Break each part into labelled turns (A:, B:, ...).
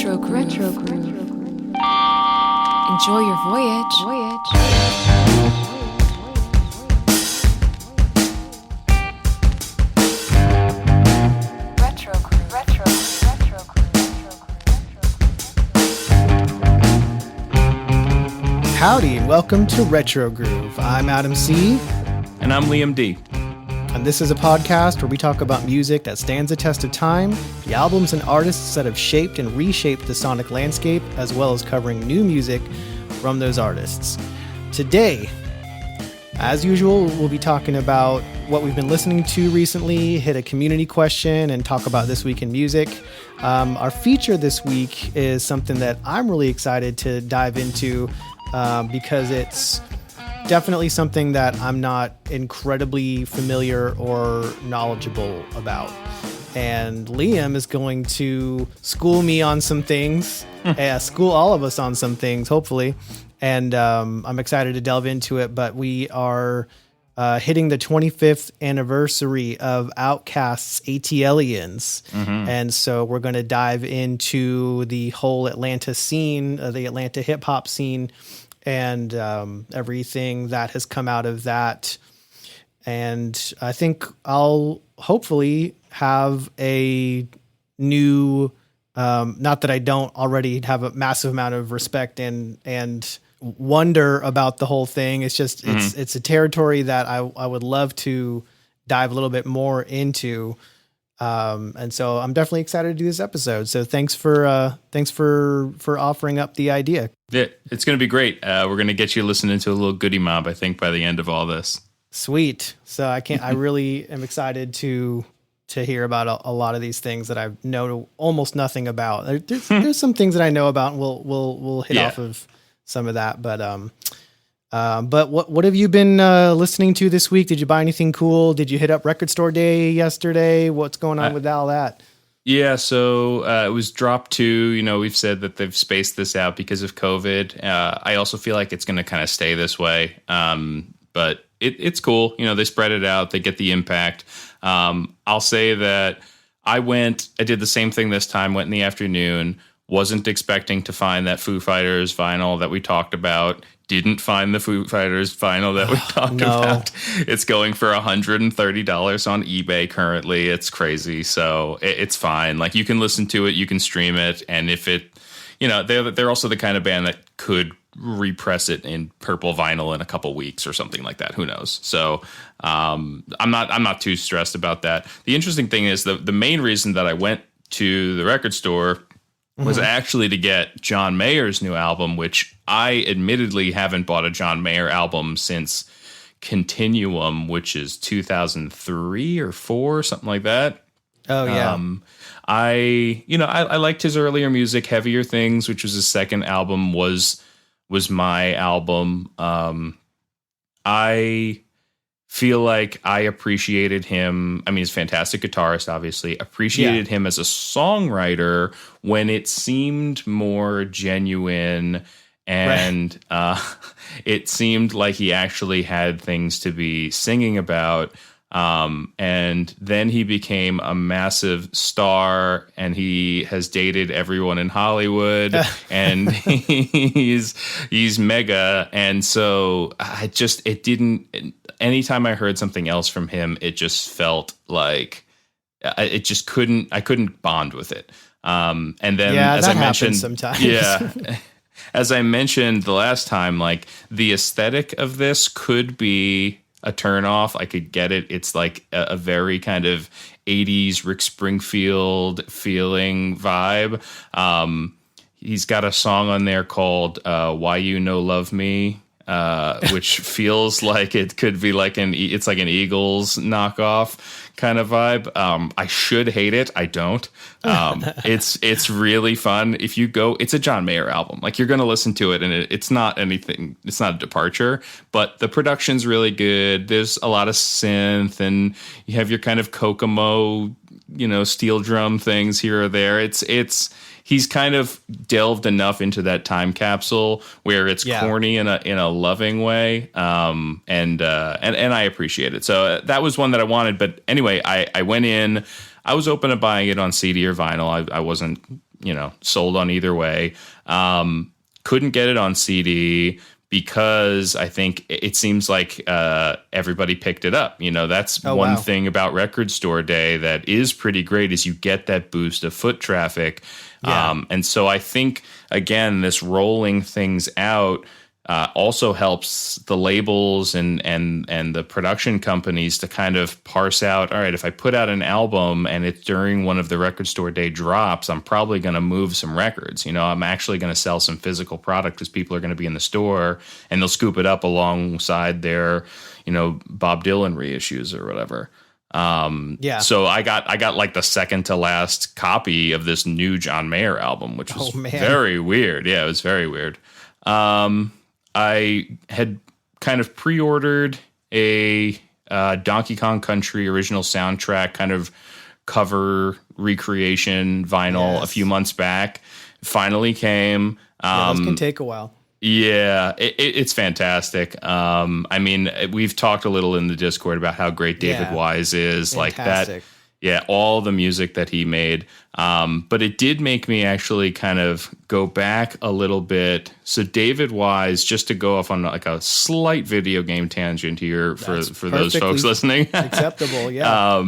A: Retro Groove. Enjoy your voyage.
B: Howdy and welcome to Retro Groove. I'm Adam C.
C: And I'm Liam D.
B: And this is a podcast where we talk about music that stands the test of time, the albums and artists that have shaped and reshaped the sonic landscape, as well as covering new music from those artists. Today, as usual, we'll be talking about what we've been listening to recently, hit a community question, and talk about this week in music. Our feature this week is something that I'm really excited to dive into because it's definitely something that I'm not incredibly familiar or knowledgeable about. And Liam is going to school me on some things, school all of us on some things, hopefully. And I'm excited to delve into it, but we are hitting the 25th anniversary of Outkast's ATLiens. Mm-hmm. And so we're going to dive into the whole Atlanta scene, the Atlanta hip hop scene, and everything that has come out of that. And I think I'll hopefully have a new, not that I don't already have a massive amount of respect and wonder about the whole thing. It's just, it's a territory that I would love to dive a little bit more into. And so I'm definitely excited to do this episode. So thanks for offering up the idea.
C: Yeah, it's going to be great. We're going to get you listening to a little goodie mob, I think, by the end of all this.
B: Sweet. So I really am excited to hear about a lot of these things that I know almost nothing about. There's some things that I know about, and we'll hit off of some of that. But what have you been listening to this week? Did you buy anything cool? Did you hit up Record Store Day yesterday? What's going on with all that?
C: Yeah, so it was Drop 2. We've said that they've spaced this out because of COVID. I also feel like it's going to kind of stay this way. But it's cool. They spread it out. They get the impact. I'll say that I did the same thing this time, went in the afternoon, wasn't expecting to find that Foo Fighters vinyl that we talked about. Didn't find the Foo Fighters vinyl that we talked about. It's going for $130 on eBay currently. It's crazy. So it's fine. Like, you can listen to it, you can stream it. And if it, they're also the kind of band that could repress it in purple vinyl in a couple weeks or something like that. Who knows? So I'm not too stressed about that. The interesting thing is the main reason that I went to the record store was actually to get John Mayer's new album, which I admittedly haven't bought a John Mayer album since Continuum, which is 2003 or 4, something like that.
B: Oh, yeah.
C: I liked his earlier music. Heavier Things, which was his second album, was my album. I feel like I appreciated him. I mean, he's a fantastic guitarist, obviously. Appreciated him as a songwriter when it seemed more genuine and it seemed like he actually had things to be singing about. And then he became a massive star, and he has dated everyone in Hollywood, and he's mega. And so anytime I heard something else from him, it just felt like I couldn't bond with it. And then, as I mentioned, sometimes. As I mentioned the last time, like, the aesthetic of this could be a turnoff. I could get it. It's like a very kind of 80s Rick Springfield feeling vibe. He's got a song on there called Why You No Love Me, which feels like it could be like it's like an Eagles knockoff kind of vibe. I should hate it. I don't. It's really fun. If you go, it's a John Mayer album. Like, you're going to listen to it, and it's not anything. It's not a departure, but the production's really good. There's a lot of synth, and you have your kind of Kokomo, steel drum things here or there. He's kind of delved enough into that time capsule where it's corny in a loving way, and I appreciate it. So that was one that I wanted. But anyway, I went in. I was open to buying it on CD or vinyl. I wasn't sold on either way. Couldn't get it on CD because I think it seems like everybody picked it up. That's one thing about Record Store Day that is pretty great is you get that boost of foot traffic. Yeah. And so I think, again, this rolling things out also helps the labels and the production companies to kind of parse out, all right, if I put out an album and it's during one of the Record Store Day drops, I'm probably going to move some records. I'm actually going to sell some physical product because people are going to be in the store and they'll scoop it up alongside their, Bob Dylan reissues or whatever. So I got like the second to last copy of this new John Mayer album, which was very weird. Yeah, it was very weird. I had kind of pre-ordered a Donkey Kong Country original soundtrack kind of cover recreation vinyl a few months back. Finally came.
B: Those can take a while.
C: Yeah, it's fantastic. I mean, we've talked a little in the Discord about how great David Wise is. Fantastic. Like that. Yeah, all the music that he made. But it did make me actually kind of go back a little bit. So David Wise, just to go off on like a slight video game tangent here for those folks listening.
B: Acceptable, yeah.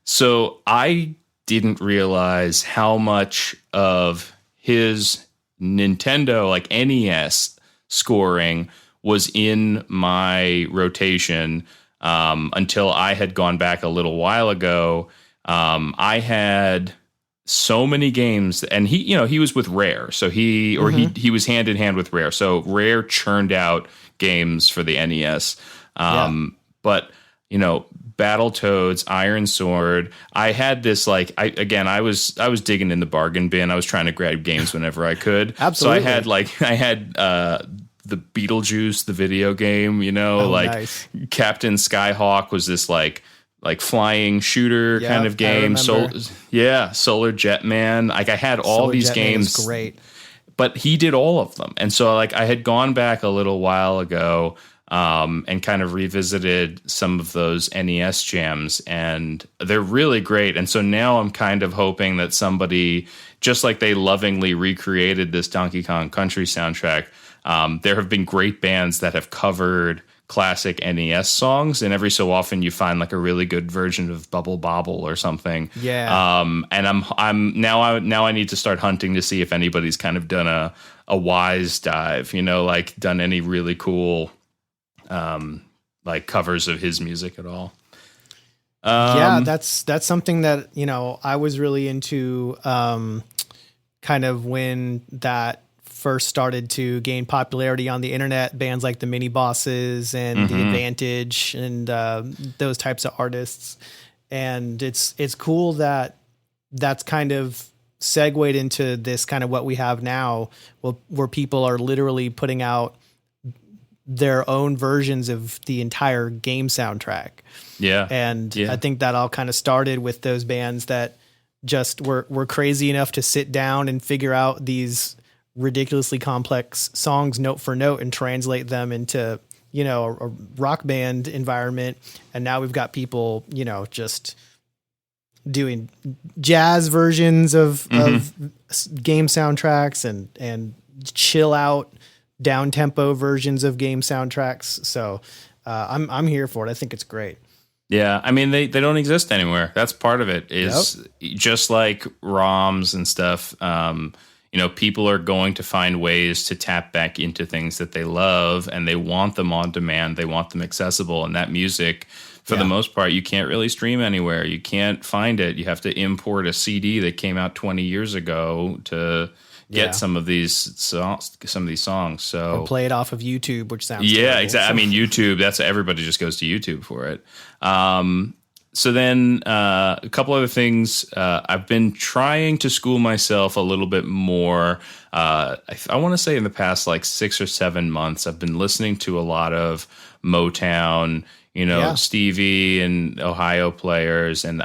C: So I didn't realize how much of his Nintendo, like NES scoring was in my rotation until I had gone back a little while ago. I had so many games, and he was with Rare, so he was hand in hand with Rare. So Rare churned out games for the NES. But Battletoads, Iron Sword. I had this I was digging in the bargain bin. I was trying to grab games whenever I could.
B: Absolutely.
C: So I had the Beetlejuice, the video game. Nice. Captain Skyhawk was this like flying shooter kind of game. Solar Jetman. Like I had all
B: Solar
C: these
B: Jetman
C: games.
B: is great.
C: But he did all of them. And so I had gone back a little while ago and kind of revisited some of those NES jams, and they're really great. And so now I'm kind of hoping that somebody, just like they lovingly recreated this Donkey Kong Country soundtrack, there have been great bands that have covered classic NES songs, and every so often you find like a really good version of Bubble Bobble or something.
B: Yeah.
C: And I'm now I need to start hunting to see if anybody's kind of done a Wise dive, like done any really cool like covers of his music at all.
B: That's something that, I was really into kind of when that first started to gain popularity on the internet, bands like the Mini Bosses and the Advantage and those types of artists. And it's cool that that's kind of segued into this kind of what we have now, where people are literally putting out their own versions of the entire game soundtrack.
C: Yeah.
B: And I think that all kind of started with those bands that just were crazy enough to sit down and figure out these ridiculously complex songs note for note and translate them into, a rock band environment. And now we've got people, just doing jazz versions of game soundtracks and chill out down tempo versions of game soundtracks. So I'm here for it. I think it's great.
C: Yeah, I mean they don't exist anywhere. That's part of it. Is just like ROMs and stuff. People are going to find ways to tap back into things that they love, and they want them on demand. They want them accessible, and that music, for the most part, you can't really stream anywhere. You can't find it. You have to import a CD that came out 20 years ago to get some of these songs. So
B: or play it off of YouTube, which sounds
C: terrible. Exactly. I mean, YouTube. That's everybody just goes to YouTube for it. So then a couple other things. I've been trying to school myself a little bit more. I want to say in the past 6 or 7 months, I've been listening to a lot of Motown, Stevie and Ohio players. And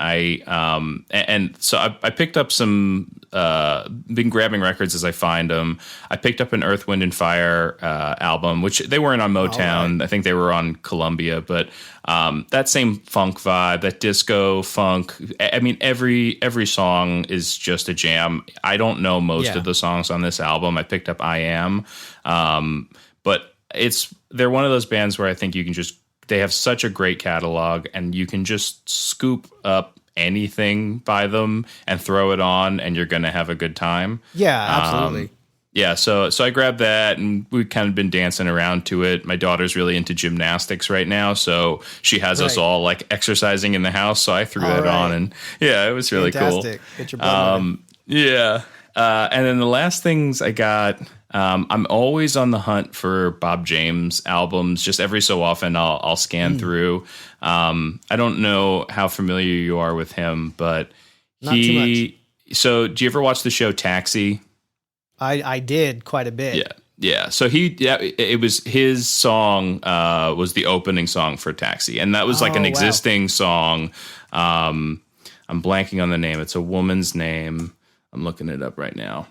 C: so I picked up some been grabbing records as I find them. I picked up an Earth, Wind, and Fire album, which they weren't on Motown. Right. I think they were on Columbia, but that same funk vibe, that disco funk. I mean, every song is just a jam. I don't know most of the songs on this album. I picked up I Am, but they're one of those bands where I think you can they have such a great catalog, and you can just scoop up anything by them and throw it on, and you're going to have a good time.
B: Yeah, absolutely.
C: So I grabbed that, and we've kind of been dancing around to it. My daughter's really into gymnastics right now, so she has us all like exercising in the house. So I threw that on, and it was really
B: fantastic. Cool. Get your
C: and then the last things I got. I'm always on the hunt for Bob James albums. Just every so often, I'll scan through. I don't know how familiar you are with him, but
B: not too much.
C: So, do you ever watch the show Taxi?
B: I did quite a bit.
C: Yeah. So it was his song was the opening song for Taxi, and that was like an existing song. I'm blanking on the name. It's a woman's name. I'm looking it up right now.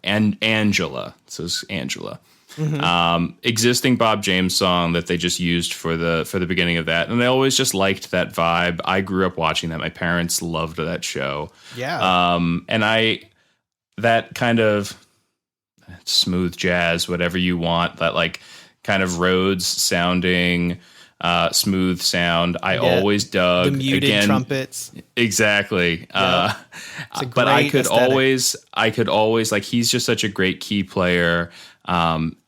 C: And Angela. So it's Angela. Mm-hmm. Existing Bob James song that they just used for the beginning of that, and I always just liked that vibe. I grew up watching that. My parents loved that show.
B: Yeah.
C: And that kind of smooth jazz, whatever you want, that like kind of Rhodes sounding. Smooth sound. I always dug
B: the muted trumpets.
C: Exactly. But I could always like, he's just such a great key player.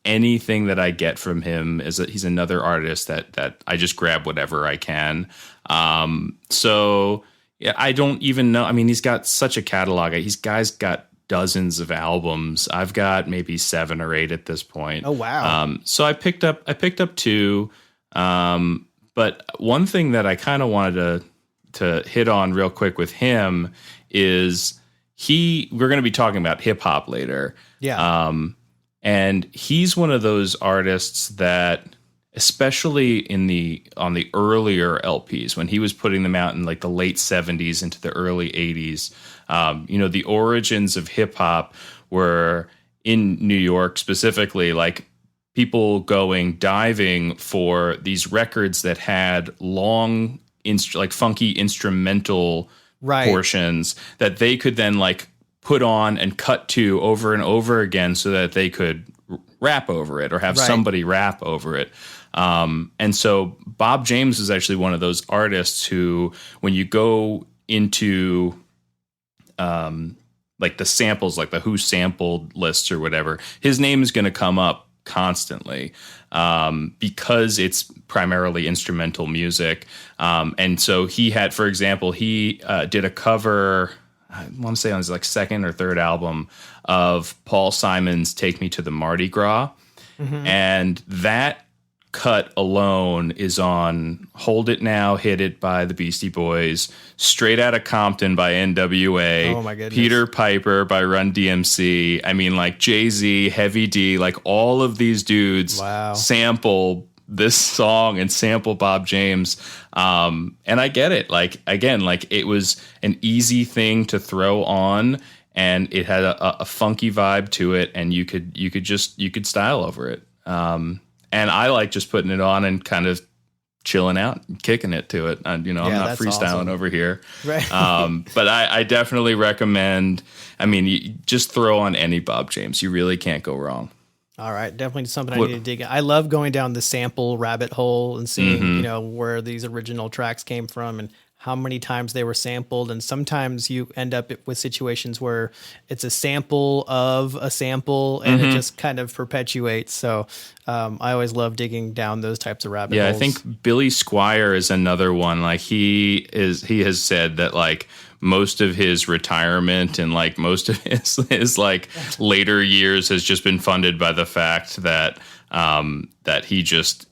C: Anything that I get from him he's another artist that I just grab whatever I can. So yeah, I don't even know. I mean, he's got such a catalog. He's got dozens of albums. I've got maybe 7 or 8 at this point.
B: Oh, wow.
C: So I picked up 2. But one thing that I kind of wanted to hit on real quick with him is we're going to be talking about hip hop later.
B: Yeah.
C: And he's one of those artists that, especially on the earlier LPs, when he was putting them out in like the late 70s into the early 80s, the origins of hip hop were in New York specifically, like people going diving for these records that had long, funky instrumental portions that they could then like put on and cut to over and over again so that they could rap over it or have somebody rap over it. And so Bob James is actually one of those artists who, when you go into like the samples, like the who sampled lists or whatever, his name is going to come up constantly because it's primarily instrumental music. And so he had, for example, he did a cover, I want to say on his like second or third album, of Paul Simon's Take Me to the Mardi Gras. Mm-hmm. And that cut alone is on Hold It Now, Hit It by the Beastie Boys, Straight Outta Compton by NWA,
B: oh my goodness,
C: Peter Piper by Run DMC. I mean, like Jay-Z, Heavy D, like all of these dudes sample this song and sample Bob James. And I get it. Like, again, like it was an easy thing to throw on, and it had a funky vibe to it, and you could style over it. And I like just putting it on and kind of chilling out and kicking it to it. I'm not freestyling over here.
B: Right.
C: But I definitely recommend, you just throw on any Bob James. You really can't go wrong.
B: All right. Definitely something I need to dig in. I love going down the sample rabbit hole and seeing, where these original tracks came from and how many times they were sampled. And sometimes you end up with situations where it's a sample of a sample and it just kind of perpetuates. So I always love digging down those types of rabbit holes.
C: Yeah, I think Billy Squier is another one. Like he has said that like most of his retirement and like most of his like later years has just been funded by the fact that that he just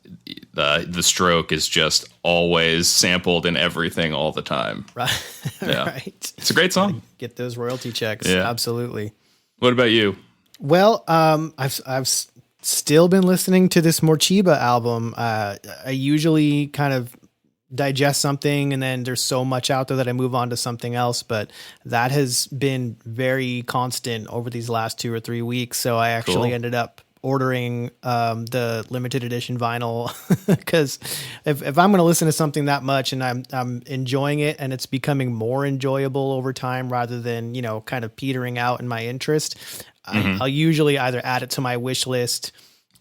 C: the stroke is just always sampled in everything all the time.
B: Right.
C: Yeah.
B: Right.
C: It's a great song.
B: Get those royalty checks. Yeah. Absolutely.
C: What about you?
B: Well, I've still been listening to this Morcheeba album. I usually kind of digest something, and then there's so much out there that I move on to something else. But that has been very constant over these last 2 or 3 weeks. So I actually ended up ordering the limited edition vinyl because if I'm going to listen to something that much and I'm enjoying it and it's becoming more enjoyable over time rather than, you know, kind of petering out in my interest, I'll usually either add it to my wish list.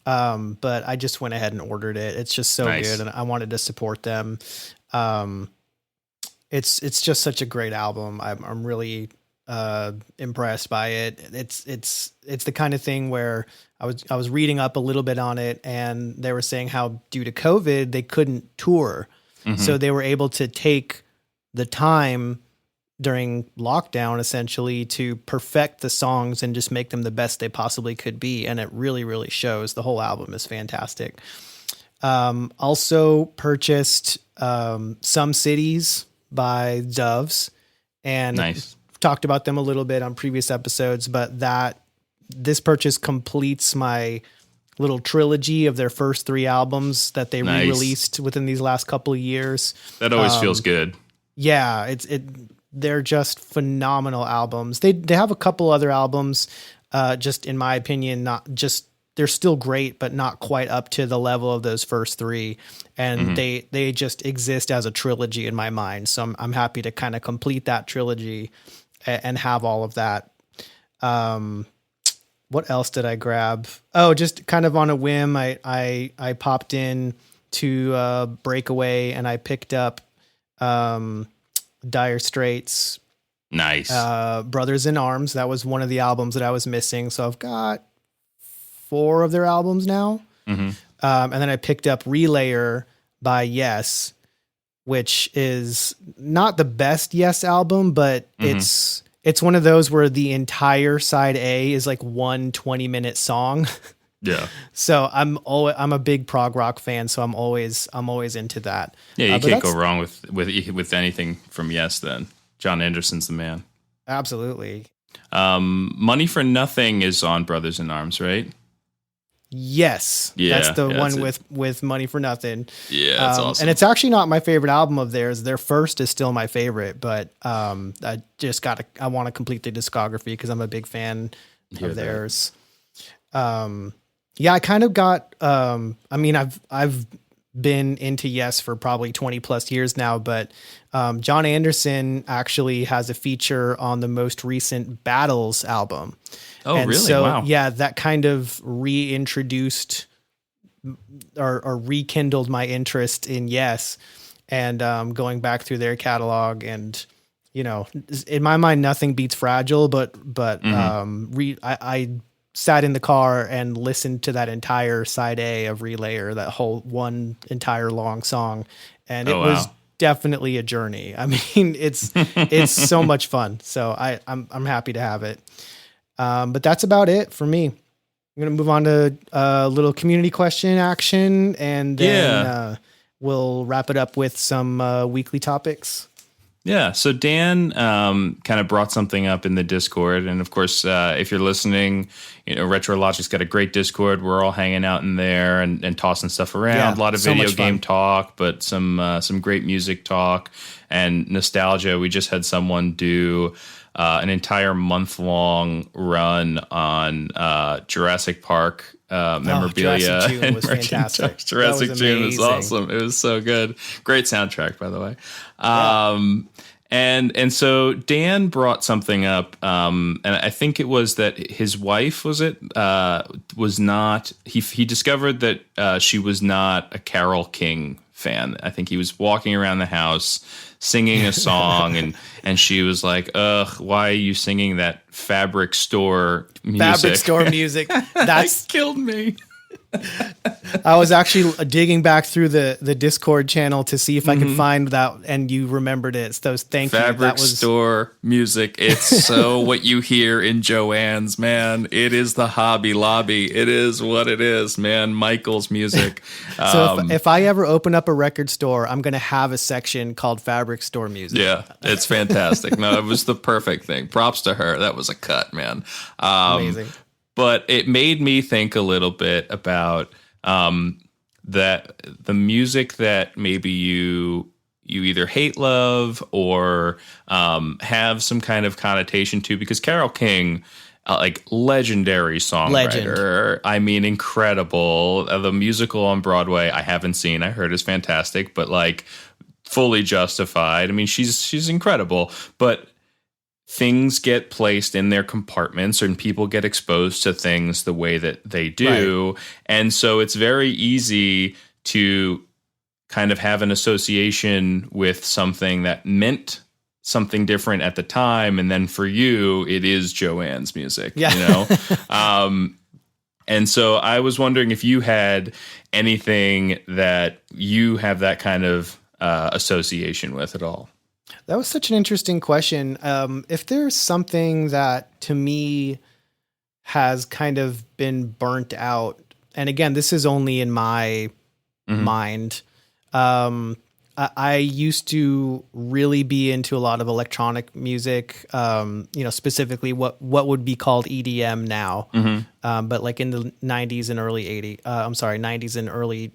B: But I just went ahead and ordered it. It's just so good, and I wanted to support them. It's just such a great album. I'm really impressed by it. It's the kind of thing where I was reading up a little bit on it, and they were saying how due to COVID they couldn't tour, so they were able to take the time during lockdown essentially to perfect the songs and just make them the best they possibly could be. And it really, really shows. The whole album is fantastic. Also purchased Some Cities by Doves, and talked about them a little bit on previous episodes, but this purchase completes my little trilogy of their first 3 albums that they re-released within these last couple of years.
C: That always feels good.
B: Yeah, they're just phenomenal albums. They have a couple other albums, just in my opinion, they're still great, but not quite up to the level of those first 3. And they just exist as a trilogy in my mind. So I'm happy to kind of complete that trilogy and have all of that. What else did I grab? Oh, just kind of on a whim, I popped in to Breakaway and I picked up Dire Straits.
C: Nice.
B: Brothers in Arms. That was one of the albums that I was missing. So I've got 4 of their albums now. And then I picked up Relayer by Yes, which is not the best Yes album, but it's one of those where the entire side A is like one 20-minute song.
C: Yeah.
B: So I'm a big prog rock fan, so I'm always into that.
C: Yeah, you can't go wrong with anything from Yes then. John Anderson's the man.
B: Absolutely.
C: Money for Nothing is on Brothers in Arms, right?
B: Yes.
C: Yeah.
B: That's the one with Money for Nothing.
C: Yeah, that's awesome.
B: And it's actually not my favorite album of theirs. Their first is still my favorite, but I want to complete the discography because I'm a big fan of theirs. Yeah, I kind of got, I've been into Yes for probably 20 plus years now, but John Anderson actually has a feature on the most recent Battles album.
C: Oh, and really?
B: So,
C: wow.
B: Yeah, that kind of reintroduced or rekindled my interest in Yes, and going back through their catalog, and, you know, in my mind, nothing beats Fragile, but I sat in the car and listened to that entire side A of Relayer, that whole one entire long song. And it was definitely a journey. I mean, it's so much fun. So I'm happy to have it. But that's about it for me. I'm going to move on to a little community question action, and then we'll wrap it up with some weekly topics.
C: Yeah, so Dan kind of brought something up in the Discord, and of course, if you're listening, you know, Retro Logic's got a great Discord. We're all hanging out in there and tossing stuff around.
B: Yeah,
C: a lot of video game talk, but some great music talk and nostalgia. We just had someone do an entire month-long run on Jurassic Park memorabilia.
B: Jurassic June was fantastic.
C: Jurassic June was awesome. It was so good. Great soundtrack, by the way. And so Dan brought something up, and I think it was that his wife was not. He discovered that she was not a Carole King fan. I think he was walking around the house singing a song, and she was like, "Ugh, why are you singing that Fabric Store music?"
B: Fabric Store music. That
C: killed me.
B: I was actually digging back through the Discord channel to see if I could find that, and you remembered it. So thank you.
C: Fabric Store music. It's so what you hear in Joanne's, man. It is the Hobby Lobby. It is what it is, man. Michael's music.
B: So if I ever open up a record store, I'm going to have a section called Fabric Store music.
C: Yeah, it's fantastic. No, it was the perfect thing. Props to her. That was a cut, man.
B: Amazing.
C: But it made me think a little bit about that the music that maybe you you either hate love or have some kind of connotation to, because Carole King, like legendary songwriter. I mean, incredible. The musical on Broadway, I haven't seen. I heard is fantastic, but like fully justified. I mean, she's incredible, but things get placed in their compartments and people get exposed to things the way that they do. Right. And so it's very easy to kind of have an association with something that meant something different at the time. And then for you, it is Joanne's music, you know? And so I was wondering if you had anything that you have that kind of association with at all.
B: That was such an interesting question. If there's something that to me has kind of been burnt out, and again, this is only in my mind. I used to really be into a lot of electronic music, specifically what would be called EDM now. But like in the 90s and early 90s and early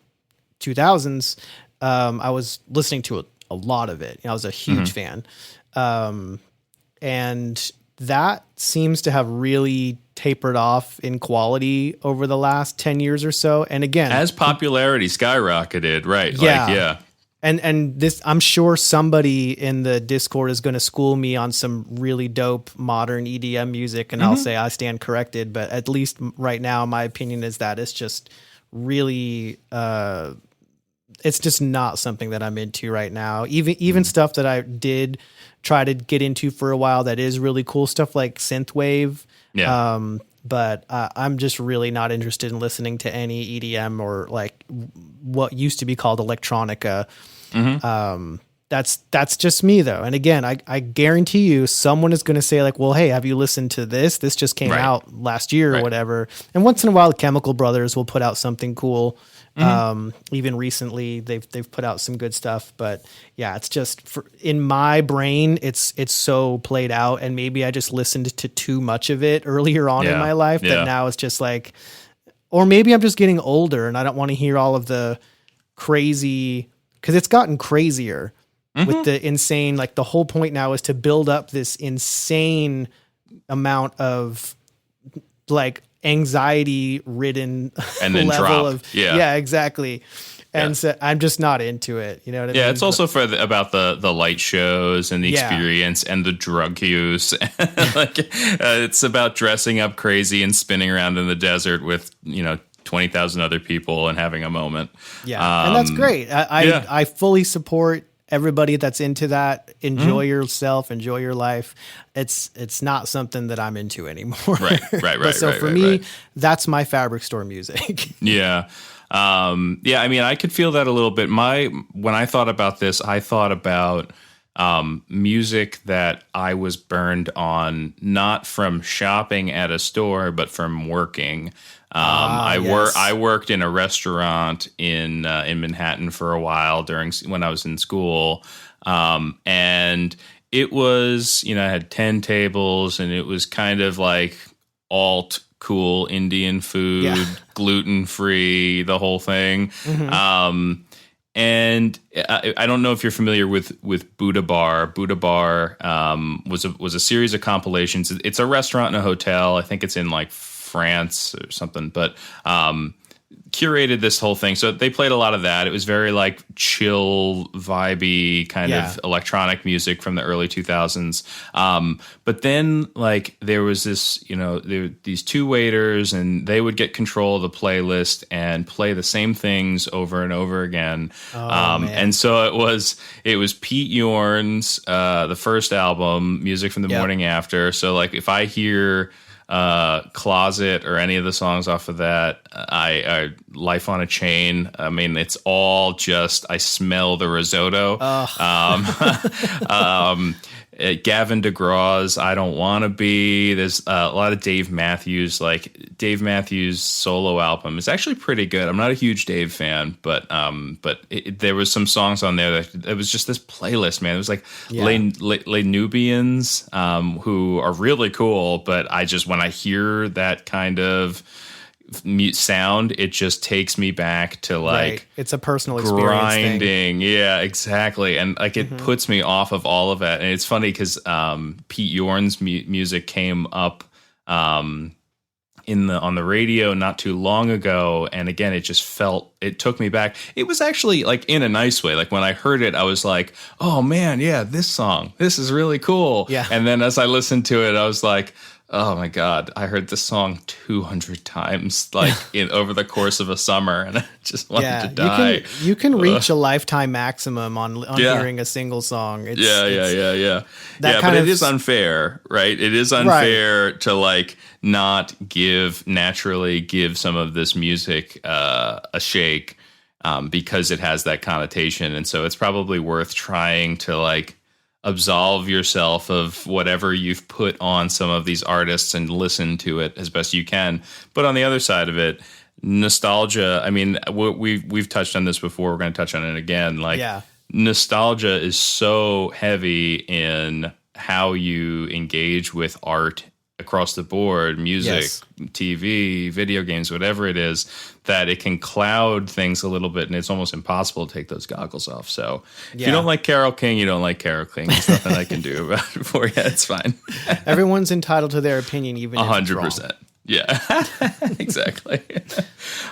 B: 2000s, I was listening to a lot of it. I was a huge fan. And that seems to have really tapered off in quality over the last 10 years or so. And again,
C: as popularity skyrocketed, right?
B: Yeah. And this, I'm sure somebody in the Discord is going to school me on some really dope modern EDM music, and I'll say I stand corrected. But at least right now, my opinion is that it's just really, it's just not something that I'm into right now. Even stuff that I did try to get into for a while that is really cool, stuff like synthwave. Yeah. But I'm just really not interested in listening to any EDM or like what used to be called electronica. That's just me though. And again, I guarantee you someone is going to say like, well, hey, have you listened to this? This just came out last year or whatever. And once in a while, the Chemical Brothers will put out something cool. Even recently they've put out some good stuff, but yeah, it's just in my brain, it's so played out, and maybe I just listened to too much of it earlier on in my life that now it's just like, or maybe I'm just getting older and I don't want to hear all of the crazy, because it's gotten crazier with the insane, like the whole point now is to build up this insane amount of like anxiety ridden
C: and then
B: level
C: drop.
B: Of exactly. And so I'm just not into it. You know what I mean?
C: Yeah, it's also about the light shows and the experience and the drug use. It's about dressing up crazy and spinning around in the desert with 20,000 other people and having a moment. Yeah,
B: and that's great. I fully support everybody that's into that. Enjoy yourself, enjoy your life. It's not something that I'm into anymore. Right. So for me, that's my Fabric Store music.
C: Yeah. I mean, I could feel that a little bit. When I thought about this, I thought about music that I was burned on, not from shopping at a store, but from working. I worked in a restaurant in Manhattan for a while when I was in school. And it was, I had 10 tables and it was kind of like alt cool Indian food, gluten-free, the whole thing. And I don't know if you're familiar with Buddha Bar. Buddha Bar was a series of compilations. It's a restaurant and a hotel. I think it's in like France or something, but curated this whole thing. So they played a lot of that. It was very like chill, vibey kind of electronic music from the early 2000s. But then like there was this, these two waiters and they would get control of the playlist and play the same things over and over again. And so it was Pete Yorn's, the first album, Music from the Morning After. So like if I hear Closet or any of the songs off of that, I Life on a Chain, I mean, it's all just, I smell the risotto. Gavin DeGraw's I Don't Want to Be. There's a lot of Dave Matthews. Like Dave Matthews' solo album is actually pretty good. I'm not a huge Dave fan, but there was some songs on there that it was just this playlist, man. It was like Les Nubians, who are really cool, but when I hear that kind of sound, it just takes me back to like
B: right. It's a personal experience
C: grinding. Yeah, exactly. And like it puts me off of all of that. And it's funny because Pete Yorn's music came up on the radio not too long ago, and again it took me back. It was actually like in a nice way. Like when I heard it, I was like, oh man, yeah, this is really cool.
B: Yeah.
C: And then as I listened to it, I was like, oh my God, I heard this song 200 times like over the course of a summer, and I just wanted to die.
B: You can reach a lifetime maximum on hearing a single song.
C: Yeah. But it is unfair, right? It is unfair to like not naturally give some of this music a shake because it has that connotation. And so it's probably worth trying to like absolve yourself of whatever you've put on some of these artists and listen to it as best you can. But on the other side of it, nostalgia, I mean, we've touched on this before. We're going to touch on it again. Like nostalgia is so heavy in how you engage with art across the board, music, TV, video games, whatever it is, that it can cloud things a little bit, and it's almost impossible to take those goggles off. So if you don't like Carole King, you don't like Carole King. There's nothing I can do about it for you. It's fine.
B: Everyone's entitled to their opinion, even
C: 100%. Yeah, exactly.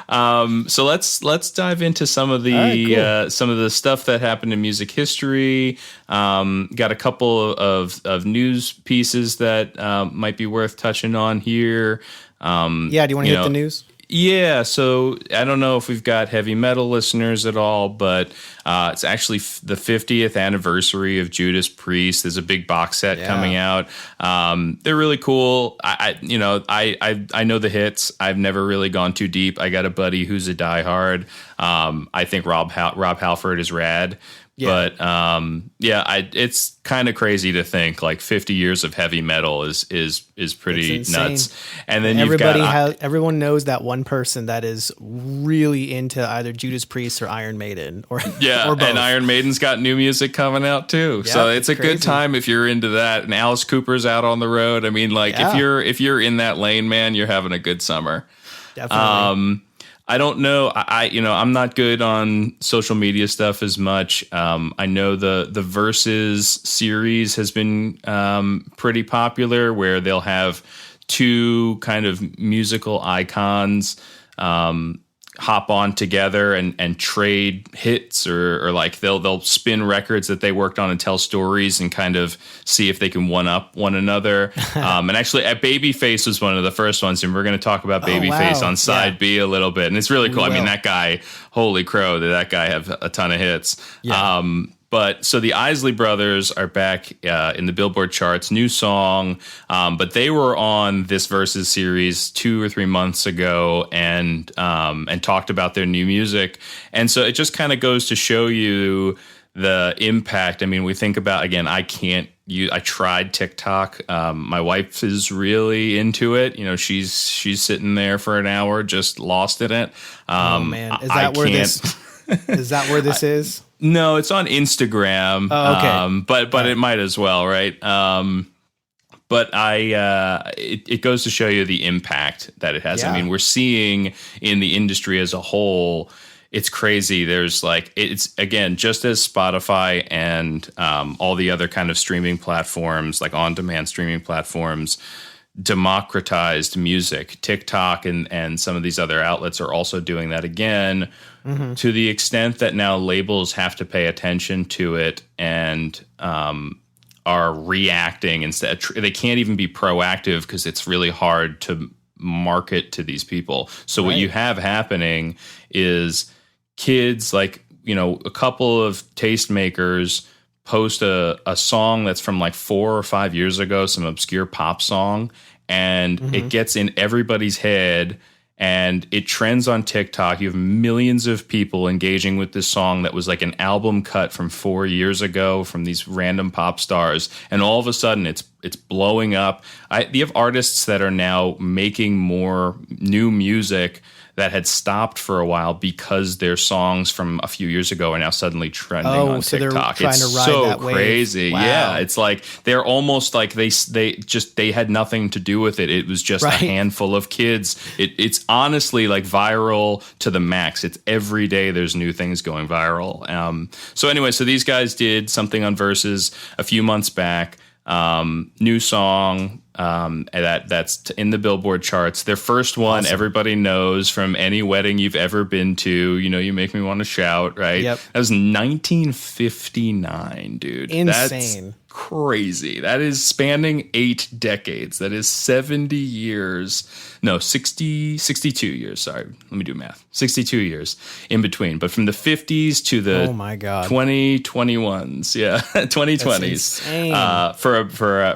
C: So let's dive into some of the stuff that happened in music history. Got a couple of news pieces that might be worth touching on here.
B: Do you want to hit the news?
C: Yeah, so I don't know if we've got heavy metal listeners at all, but it's actually the 50th anniversary of Judas Priest. There's a big box set coming out. They're really cool. I know the hits. I've never really gone too deep. I got a buddy who's a diehard. I think Rob Halford is rad. Yeah. But it's kind of crazy to think like 50 years of heavy metal is pretty nuts. And then
B: everyone knows that one person that is really into either Judas Priest or Iron Maiden or both.
C: And Iron Maiden's got new music coming out too. So it's a good time if you're into that. And Alice Cooper's out on the road. I mean, like if you're in that lane, man, you're having a good summer.
B: Definitely.
C: I don't know. I'm not good on social media stuff as much. I know the Versus series has been pretty popular, where they'll have two kind of musical icons hop on together and trade hits, or like they'll spin records that they worked on and tell stories and kind of see if they can one up one another. And actually, Babyface was one of the first ones, and we're going to talk about Babyface on side B a little bit, and it's really cool. I mean, that guy, holy crow, did that guy have a ton of hits. But so the Isley Brothers are back in the Billboard charts, new song, but they were on this Versus series 2 or 3 months ago and talked about their new music. And so it just kind of goes to show you the impact. I mean, we think about, again, I tried TikTok. My wife is really into it. You know, she's sitting there for an hour, just lost in it.
B: Oh man, is that where this is?
C: No, it's on Instagram.
B: Oh, okay.
C: But it might as well, right? But it goes to show you the impact that it has. Yeah. I mean, we're seeing in the industry as a whole, it's crazy. There's it's again, just as Spotify and all the other kind of streaming platforms, like on-demand streaming platforms, democratized music. TikTok and some of these other outlets are also doing that again, to the extent that now labels have to pay attention to it and are reacting instead. They can't even be proactive because it's really hard to market to these people. So what you have happening is kids, like, you know, a couple of tastemakers post a song that's from like 4 or 5 years ago, some obscure pop song, and it gets in everybody's head and it trends on TikTok. You have millions of people engaging with this song that was like an album cut from 4 years ago from these random pop stars, and all of a sudden it's blowing up. You have artists that are now making more new music that had stopped for a while because their songs from a few years ago are now suddenly trending on
B: so
C: TikTok.
B: They're trying
C: it's
B: to ride
C: so
B: that wave.
C: Crazy.
B: Wow.
C: Yeah, it's like they're almost like they had nothing to do with it. It was just a handful of kids. It's honestly like viral to the max. It's every day there's new things going viral. So anyway, so these guys did something on Versus a few months back. New song that's in the Billboard charts. Their first one, awesome. Everybody knows from any wedding you've ever been to. You know, You Make Me Want to Shout, right?
B: Yep.
C: That was 1959, dude.
B: Insane.
C: That's crazy. That is spanning 8 decades. That is 70 years. No, 62 years. Sorry. Let me do math. 62 years in between. But from the 50s to the 2021s. Yeah. 2020s.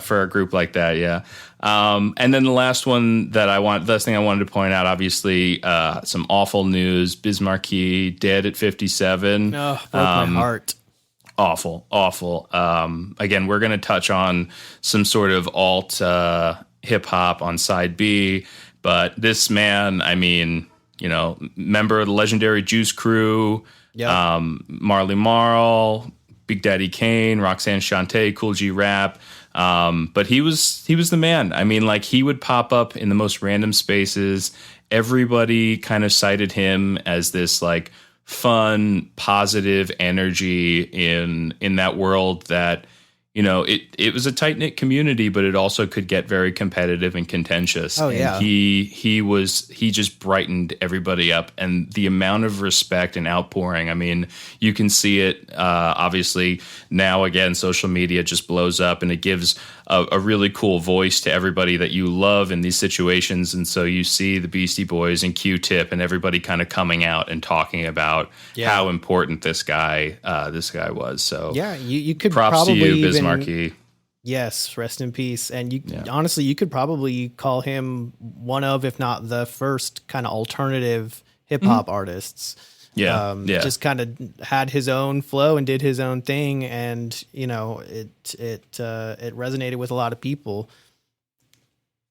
C: For a group like that. Yeah. And then the last thing I wanted to point out, obviously, some awful news. Biz Markie dead at 57.
B: Oh, broke my heart.
C: Awful. Again, we're going to touch on some sort of alt hip hop on side B, but this man, I mean, you know, member of the legendary Juice Crew, Marley Marl, Big Daddy Kane, Roxanne Shante, Cool G Rap. But he was the man. I mean, like, he would pop up in the most random spaces. Everybody kind of cited him as this like fun, positive energy in that world that, you know, it was a tight-knit community, but it also could get very competitive and contentious.
B: Oh, yeah.
C: And he just brightened everybody up, and the amount of respect and outpouring, I mean, you can see it, obviously now. Again, social media just blows up, and it gives a really cool voice to everybody that you love in these situations. And so you see the Beastie Boys and Q-Tip and everybody kind of coming out and talking about how important this guy was. So
B: yeah, you could
C: props
B: probably
C: to you, Biz Markie.
B: Yes, rest in peace. And honestly, you could probably call him one of, if not the first, kind of alternative hip hop artists. Just kind of had his own flow and did his own thing, and you know, it resonated with a lot of people.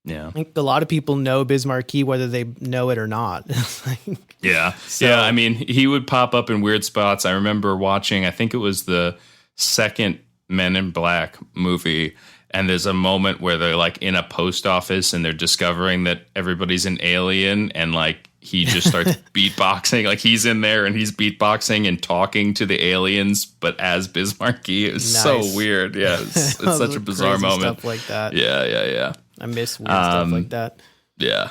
B: Yeah, I think a lot of people know Biz Markie whether they know it or not.
C: I mean, he would pop up in weird spots. I remember watching, I think it was the second Men in Black movie, and there's a moment where they're like in a post office and they're discovering that everybody's an alien, and like he just starts beatboxing. Like, he's in there and he's beatboxing and talking to the aliens, but as Biz Markie. It was so weird. Yeah, it's such a bizarre moment.
B: Stuff like that.
C: Yeah.
B: I miss weird stuff like that.
C: Yeah.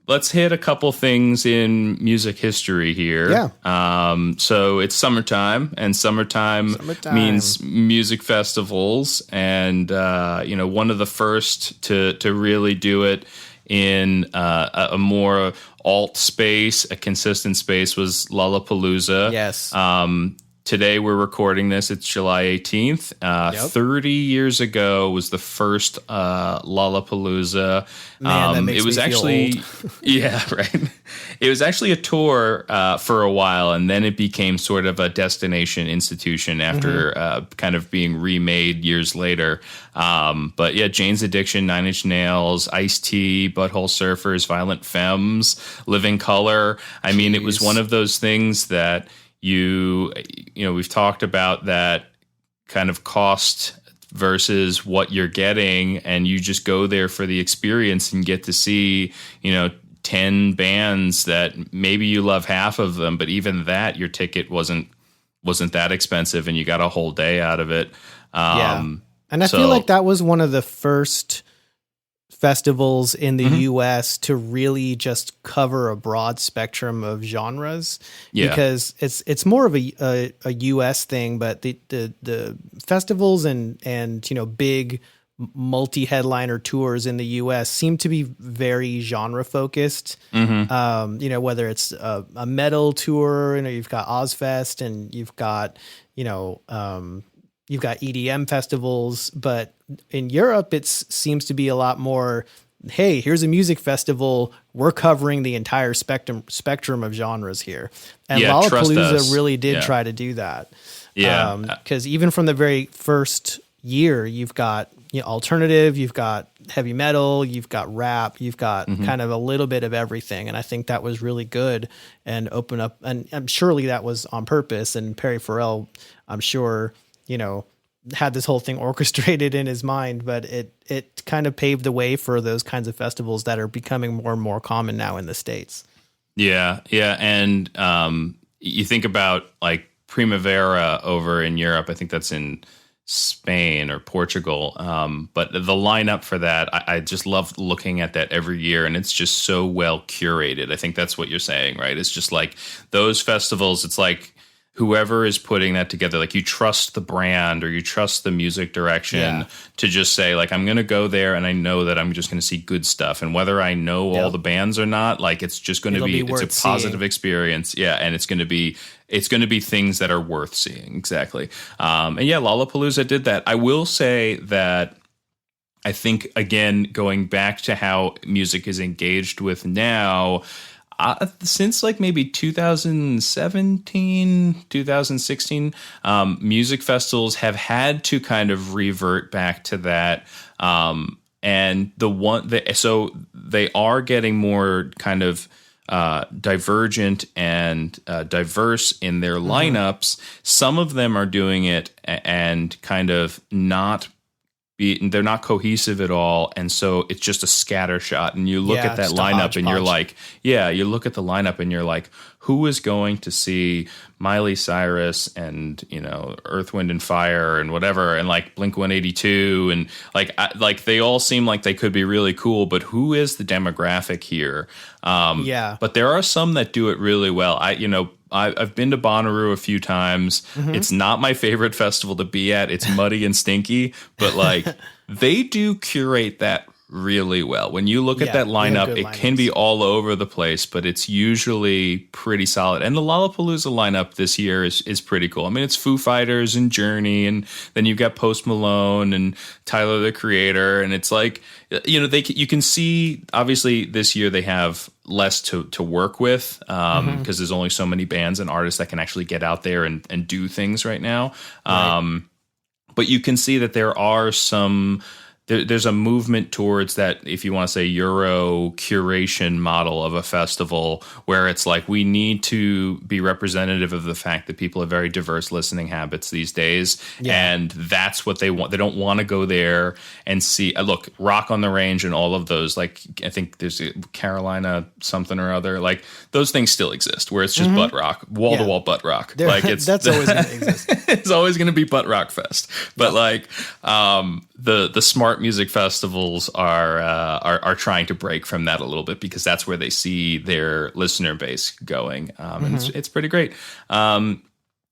C: Let's hit a couple things in music history here.
B: Yeah.
C: So it's summertime, and summertime means music festivals. And, you know, one of the first to really do it in a more alt space, a consistent space, was Lollapalooza.
B: Yes.
C: Today we're recording this. It's July 18th. 30 years ago was the first Lollapalooza.
B: Man, that makes
C: it was
B: me
C: actually,
B: feel old.
C: Yeah, right. It was actually a tour for a while, and then it became sort of a destination institution after kind of being remade years later. But yeah, Jane's Addiction, Nine Inch Nails, Ice-T, Butthole Surfers, Violent Femmes, Living Color. I mean, it was one of those things that you know, we've talked about that kind of cost versus what you're getting, and you just go there for the experience and get to see, you know, 10 bands that maybe you love half of them, but even that, your ticket wasn't that expensive, and you got a whole day out of it.
B: And I feel like that was one of the first festivals in the US to really just cover a broad spectrum of genres, because it's more of a US thing, but the festivals and you know, big multi-headliner tours in the US seem to be very genre focused. You know, whether it's a metal tour, you know, you've got Ozfest, and you've got, you know, you've got EDM festivals, but in Europe, it seems to be a lot more, hey, here's a music festival. We're covering the entire spectrum of genres here. And Lollapalooza really did try to do that.
C: Yeah.
B: Because even from the very first, year, you've got alternative, you've got heavy metal, you've got rap, you've got kind of a little bit of everything. And I think that was really good and open up. And surely that was on purpose. And Perry Farrell, I'm sure, had this whole thing orchestrated in his mind, but it kind of paved the way for those kinds of festivals that are becoming more and more common now in the States. Yeah.
C: Yeah. And you think about like Primavera over in Europe. I think that's in Spain or Portugal. But the lineup for that, I just love looking at that every year, and it's just so well curated. I think that's what you're saying, right? It's just like those festivals, it's like whoever is putting that together, like you trust the brand or you trust the music direction to just say like, I'm going to go there and I know that I'm just going to see good stuff. And whether I know all the bands or not, like it's just going to be it's a positive experience. Yeah. And it's going to be things that are worth seeing. Exactly. And yeah, Lollapalooza did that. I will say that I think, again, going back to how music is engaged with now, since like maybe 2017, 2016, music festivals have had to kind of revert back to that. And so they are getting more kind of divergent and diverse in their lineups. Some of them are doing it and kind of they're not cohesive at all, and so it's just a scatter shot. And you look at that lineup and you're like, you look at the lineup and you're like, who is going to see Miley Cyrus and Earth, Wind and Fire and whatever, and like Blink-182 and like they all seem like they could be really cool, but who is the demographic here? But there are some that do it really well. I've been to Bonnaroo a few times. It's not my favorite festival to be at. It's muddy and stinky, but like they do curate that really well. When you look at that lineup, it can be all over the place, but it's usually pretty solid. And the Lollapalooza lineup this year is pretty cool. I mean, it's Foo Fighters and Journey, and then you've got Post Malone and Tyler, the Creator. And it's like, you can see, obviously this year they have less to work with because there's only so many bands and artists that can actually get out there and do things right now. But you can see that there are there's a movement towards that, if you want to say Euro curation model of a festival, where it's like we need to be representative of the fact that people have very diverse listening habits these days. And that's what they want. They don't want to go there and see, look, Rock on the Range and all of those, like I think there's a Carolina something or other, like those things still exist where it's just butt rock, wall to wall butt rock. Like that's always going to exist. It's always going to be butt rock fest. But like the smart music festivals are trying to break from that a little bit, because that's where they see their listener base going, and it's pretty great. And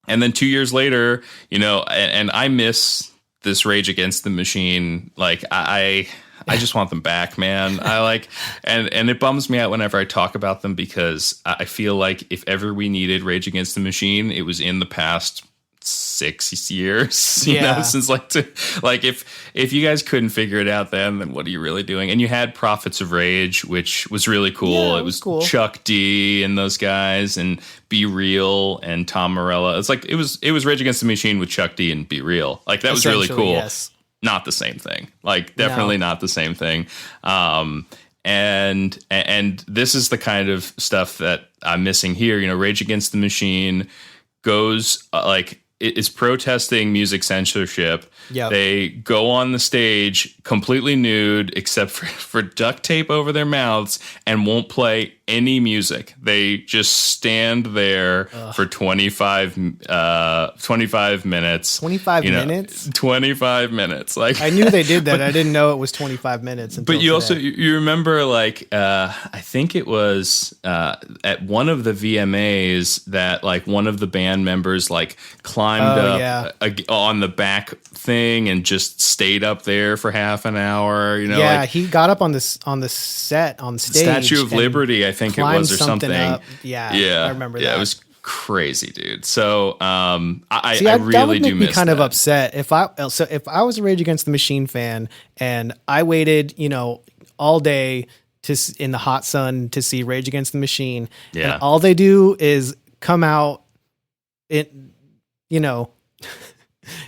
C: then 2 years later, and I miss this Rage Against the Machine. Like I just want them back, man. And it bums me out whenever I talk about them, because I feel like if ever we needed Rage Against the Machine, it was in the past 6 years, since if you guys couldn't figure it out then what are you really doing? And you had Prophets of Rage, which was really cool. It was cool. Chuck D and those guys, and Be Real and Tom Morello. It's like it was Rage Against the Machine with Chuck D and Be Real. Like that was really cool. Yes. Not the same thing. Like definitely not the same thing. And this is the kind of stuff that I'm missing here. Rage Against the Machine goes is protesting music censorship. They go on the stage completely nude except for duct tape over their mouths and won't play any music. They just stand there for 25 minutes. 25 minutes? 25 minutes. Like I knew they did that. I didn't know it was 25 minutes. But you also, you remember I think it was at one of the VMAs that one of the band members climbed up on the back thing and just stayed up there for half an hour. He got up on the set on stage. Statue of Liberty, I think it was, or something. Up. I remember that. Yeah, it was crazy, dude. So I really do miss that. Kind of upset if I was a Rage Against the Machine fan and I waited, all day in the hot sun to see Rage Against the Machine, and all they do is come out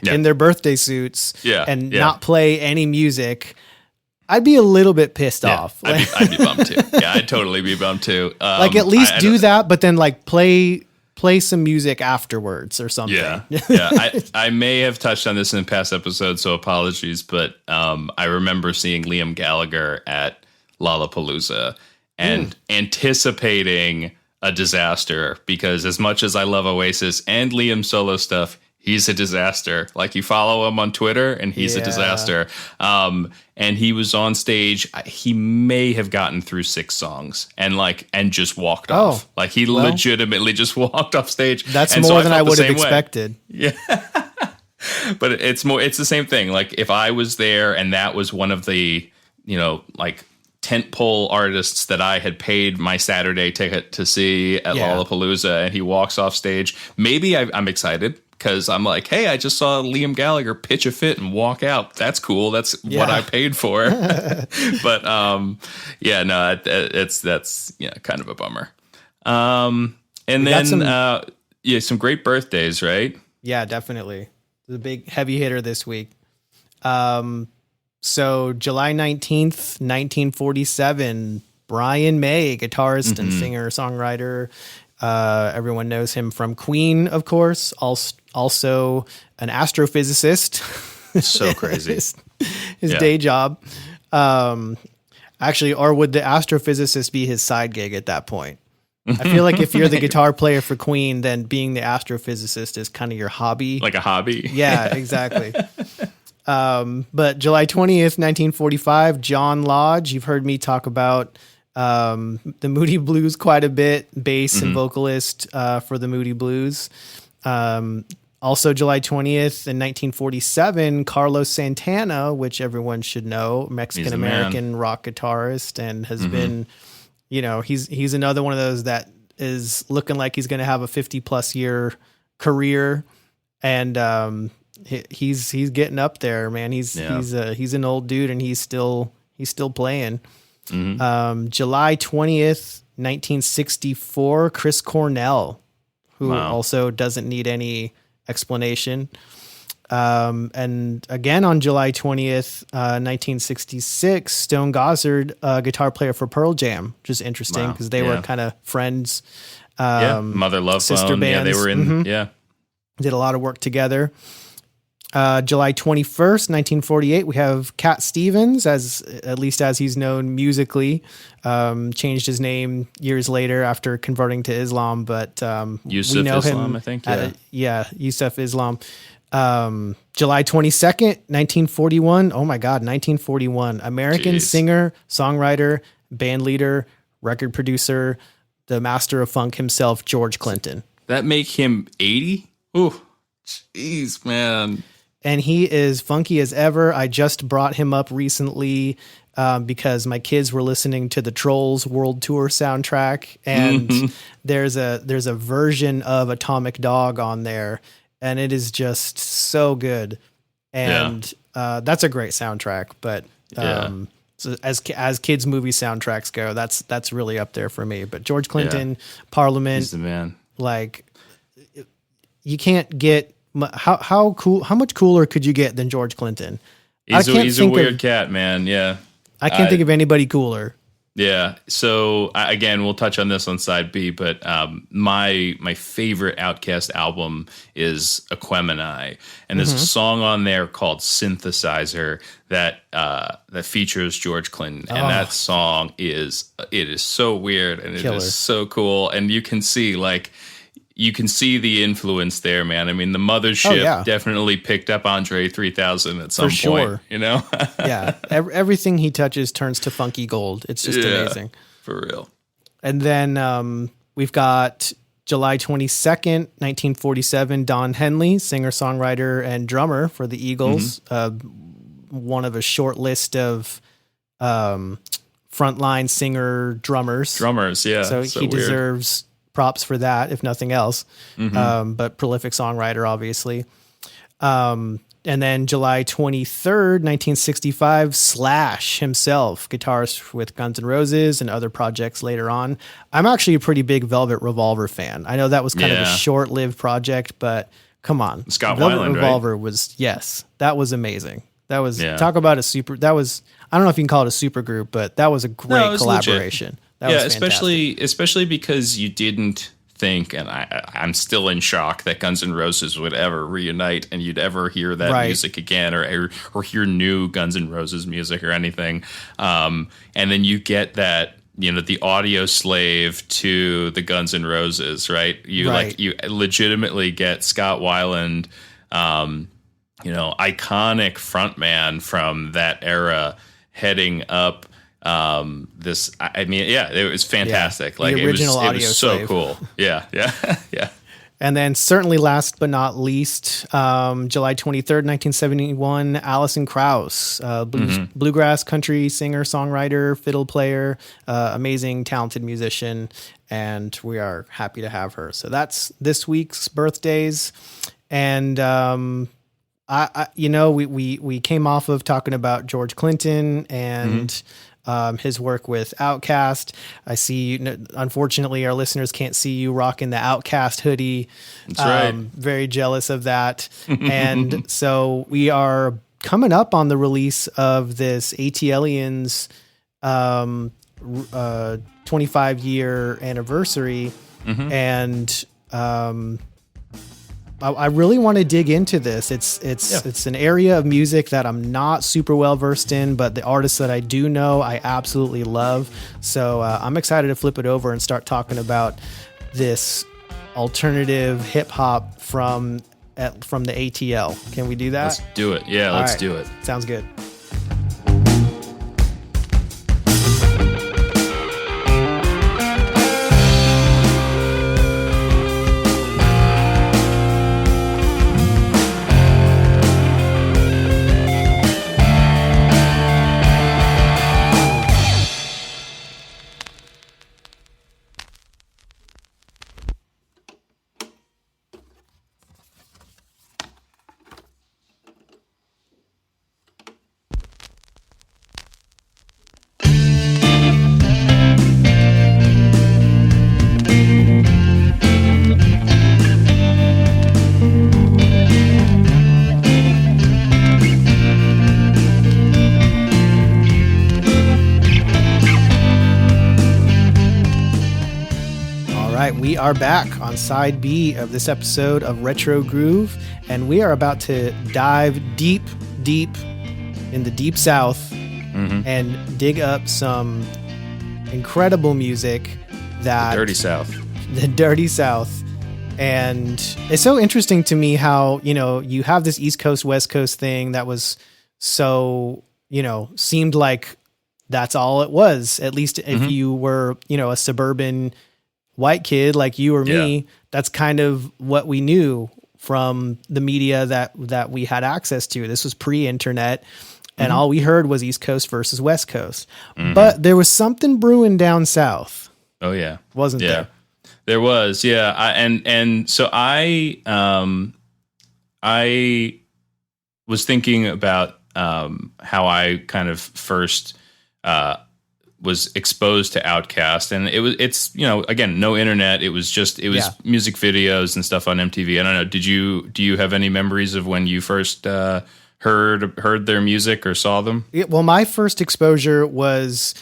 B: in their birthday suits
C: Yeah.
B: and not play any music, I'd be a little bit pissed off.
C: I'd be bummed too. Yeah, I'd totally be bummed too.
B: Like at least do that, but then like play some music afterwards or something.
C: Yeah. I may have touched on this in past episodes, so apologies, but I remember seeing Liam Gallagher at Lollapalooza and anticipating a disaster, because as much as I love Oasis and Liam's solo stuff, he's a disaster. Like, you follow him on Twitter and he's a disaster. And he was on stage. He may have gotten through 6 songs and just walked off. Like, he legitimately just walked off stage.
B: That's more than I would have expected.
C: Yeah. But it's the same thing. Like, if I was there and that was one of the, like, tentpole artists that I had paid my Saturday ticket to see at Lollapalooza, and he walks off stage, maybe I'm excited because I'm like, hey, I just saw Liam Gallagher pitch a fit and walk out. That's cool. That's what I paid for. But that's kind of a bummer. And then some great birthdays, right?
B: Yeah, definitely. The big heavy hitter this week. So July 19th, 1947, Brian May, guitarist and singer-songwriter. Everyone knows him from Queen, of course. Also an astrophysicist.
C: So crazy.
B: his day job. Actually, or would the astrophysicist be his side gig at that point? I feel like if you're the guitar player for Queen, then being the astrophysicist is kind of your hobby.
C: Like a hobby?
B: Yeah, exactly. But July 20th, 1945, John Lodge. You've heard me talk about the Moody Blues quite a bit, bass and vocalist for the Moody Blues. Also July 20th in 1947, Carlos Santana, which everyone should know, Mexican-American rock guitarist, and has been, he's another one of those that is looking like he's going to have a 50-plus year career. And he's getting up there, man. He's an old dude, and he's still playing. July 20th, 1964, Chris Cornell, who also doesn't need any explanation. And again on July 20th, 1966, Stone Gossard, guitar player for Pearl Jam, which is interesting because they were kind of friends.
C: Mother Love
B: sister
C: Bone.
B: bands.
C: Yeah, they were in.
B: Did a lot of work together. July 21st, 1948, we have Cat Stevens, at least as he's known musically. Changed his name years later after converting to Islam, but
C: Yusuf
B: we know
C: Islam,
B: him.
C: I think.
B: Yusuf Islam. July 22nd, 1941. Oh my God, 1941. American singer, songwriter, band leader, record producer, the master of funk himself, George Clinton.
C: That make him 80? Ooh, jeez, man.
B: And he is funky as ever. I just brought him up recently because my kids were listening to the Trolls World Tour soundtrack, and there's a version of Atomic Dog on there, and it is just so good. And that's a great soundtrack. But so as kids movie soundtracks go, that's really up there for me. But George Clinton, Parliament,
C: he's the man.
B: Like, you can't get. How much cooler could you get than George Clinton?
C: He's a weird cat, man. Yeah.
B: I can't think of anybody cooler.
C: Yeah. So again, we'll touch on this on side B, but my favorite Outkast album is Aquemini, and there's a song on there called Synthesizer that features George Clinton, and that song is so weird and it is so cool, and you can see the influence there, man. I mean, the Mothership definitely picked up Andre 3000 at some point,
B: Yeah. Everything he touches turns to funky gold. It's just amazing.
C: For real.
B: And then we've got July 22nd, 1947, Don Henley, singer, songwriter, and drummer for the Eagles. One of a short list of frontline singer drummers.
C: Yeah.
B: So he deserves props for that, if nothing else. But prolific songwriter, obviously. And then July 23rd, 1965, Slash himself, guitarist with Guns N' Roses and other projects later on. I'm actually a pretty big Velvet Revolver fan. I know that was kind of a short-lived project, but come on.
C: Scott
B: Velvet
C: Weiland,
B: Revolver
C: right?
B: that was amazing. That was, talk about I don't know if you can call it a super group, but that was a great collaboration. That was fantastic.
C: especially because you didn't think, and I'm still in shock that Guns N' Roses would ever reunite and you'd ever hear that music again or hear new Guns N' Roses music or anything. And then you get that, the audio slave to the Guns N' Roses, right? You legitimately get Scott Weiland, iconic frontman from that era heading up this. It was fantastic.
B: Like the original audio
C: it was
B: slave.
C: So cool. Yeah.
B: And then certainly last but not least, July 23rd, 1971, Alison Krauss, bluegrass country singer, songwriter, fiddle player, amazing, talented musician. And we are happy to have her. So that's this week's birthdays. And, we came off of talking about George Clinton and his work with Outkast. I see, unfortunately, our listeners can't see you rocking the Outkast hoodie.
C: That's right.
B: Very jealous of that. And so we are coming up on the release of this ATLiens 25-year anniversary. And I really want to dig into this. It's an area of music that I'm not super well versed in, but the artists that I do know, I absolutely love. So I'm excited to flip it over and start talking about this alternative hip hop from the ATL. Can we do that?
C: Let's do it. Yeah, let's do it.
B: Sounds good. We are back on side B of this episode of Retro Groove, and we are about to dive deep in the deep south and dig up some incredible music that
C: the
B: dirty south. And it's so interesting to me how, you have this East Coast, West Coast thing that was so, seemed like that's all it was, at least if you were, a suburban white kid like you or me. That's kind of what we knew from the media that we had access to. This was pre-internet, and all we heard was East Coast versus West Coast. But there was something brewing down south.
C: Oh yeah,
B: wasn't there?
C: There was, yeah. So I was thinking about how I kind of first was exposed to Outkast, and it's again, no internet. It was music videos and stuff on MTV. I don't know. Do you have any memories of when you first heard their music or saw them?
B: Well, my first exposure was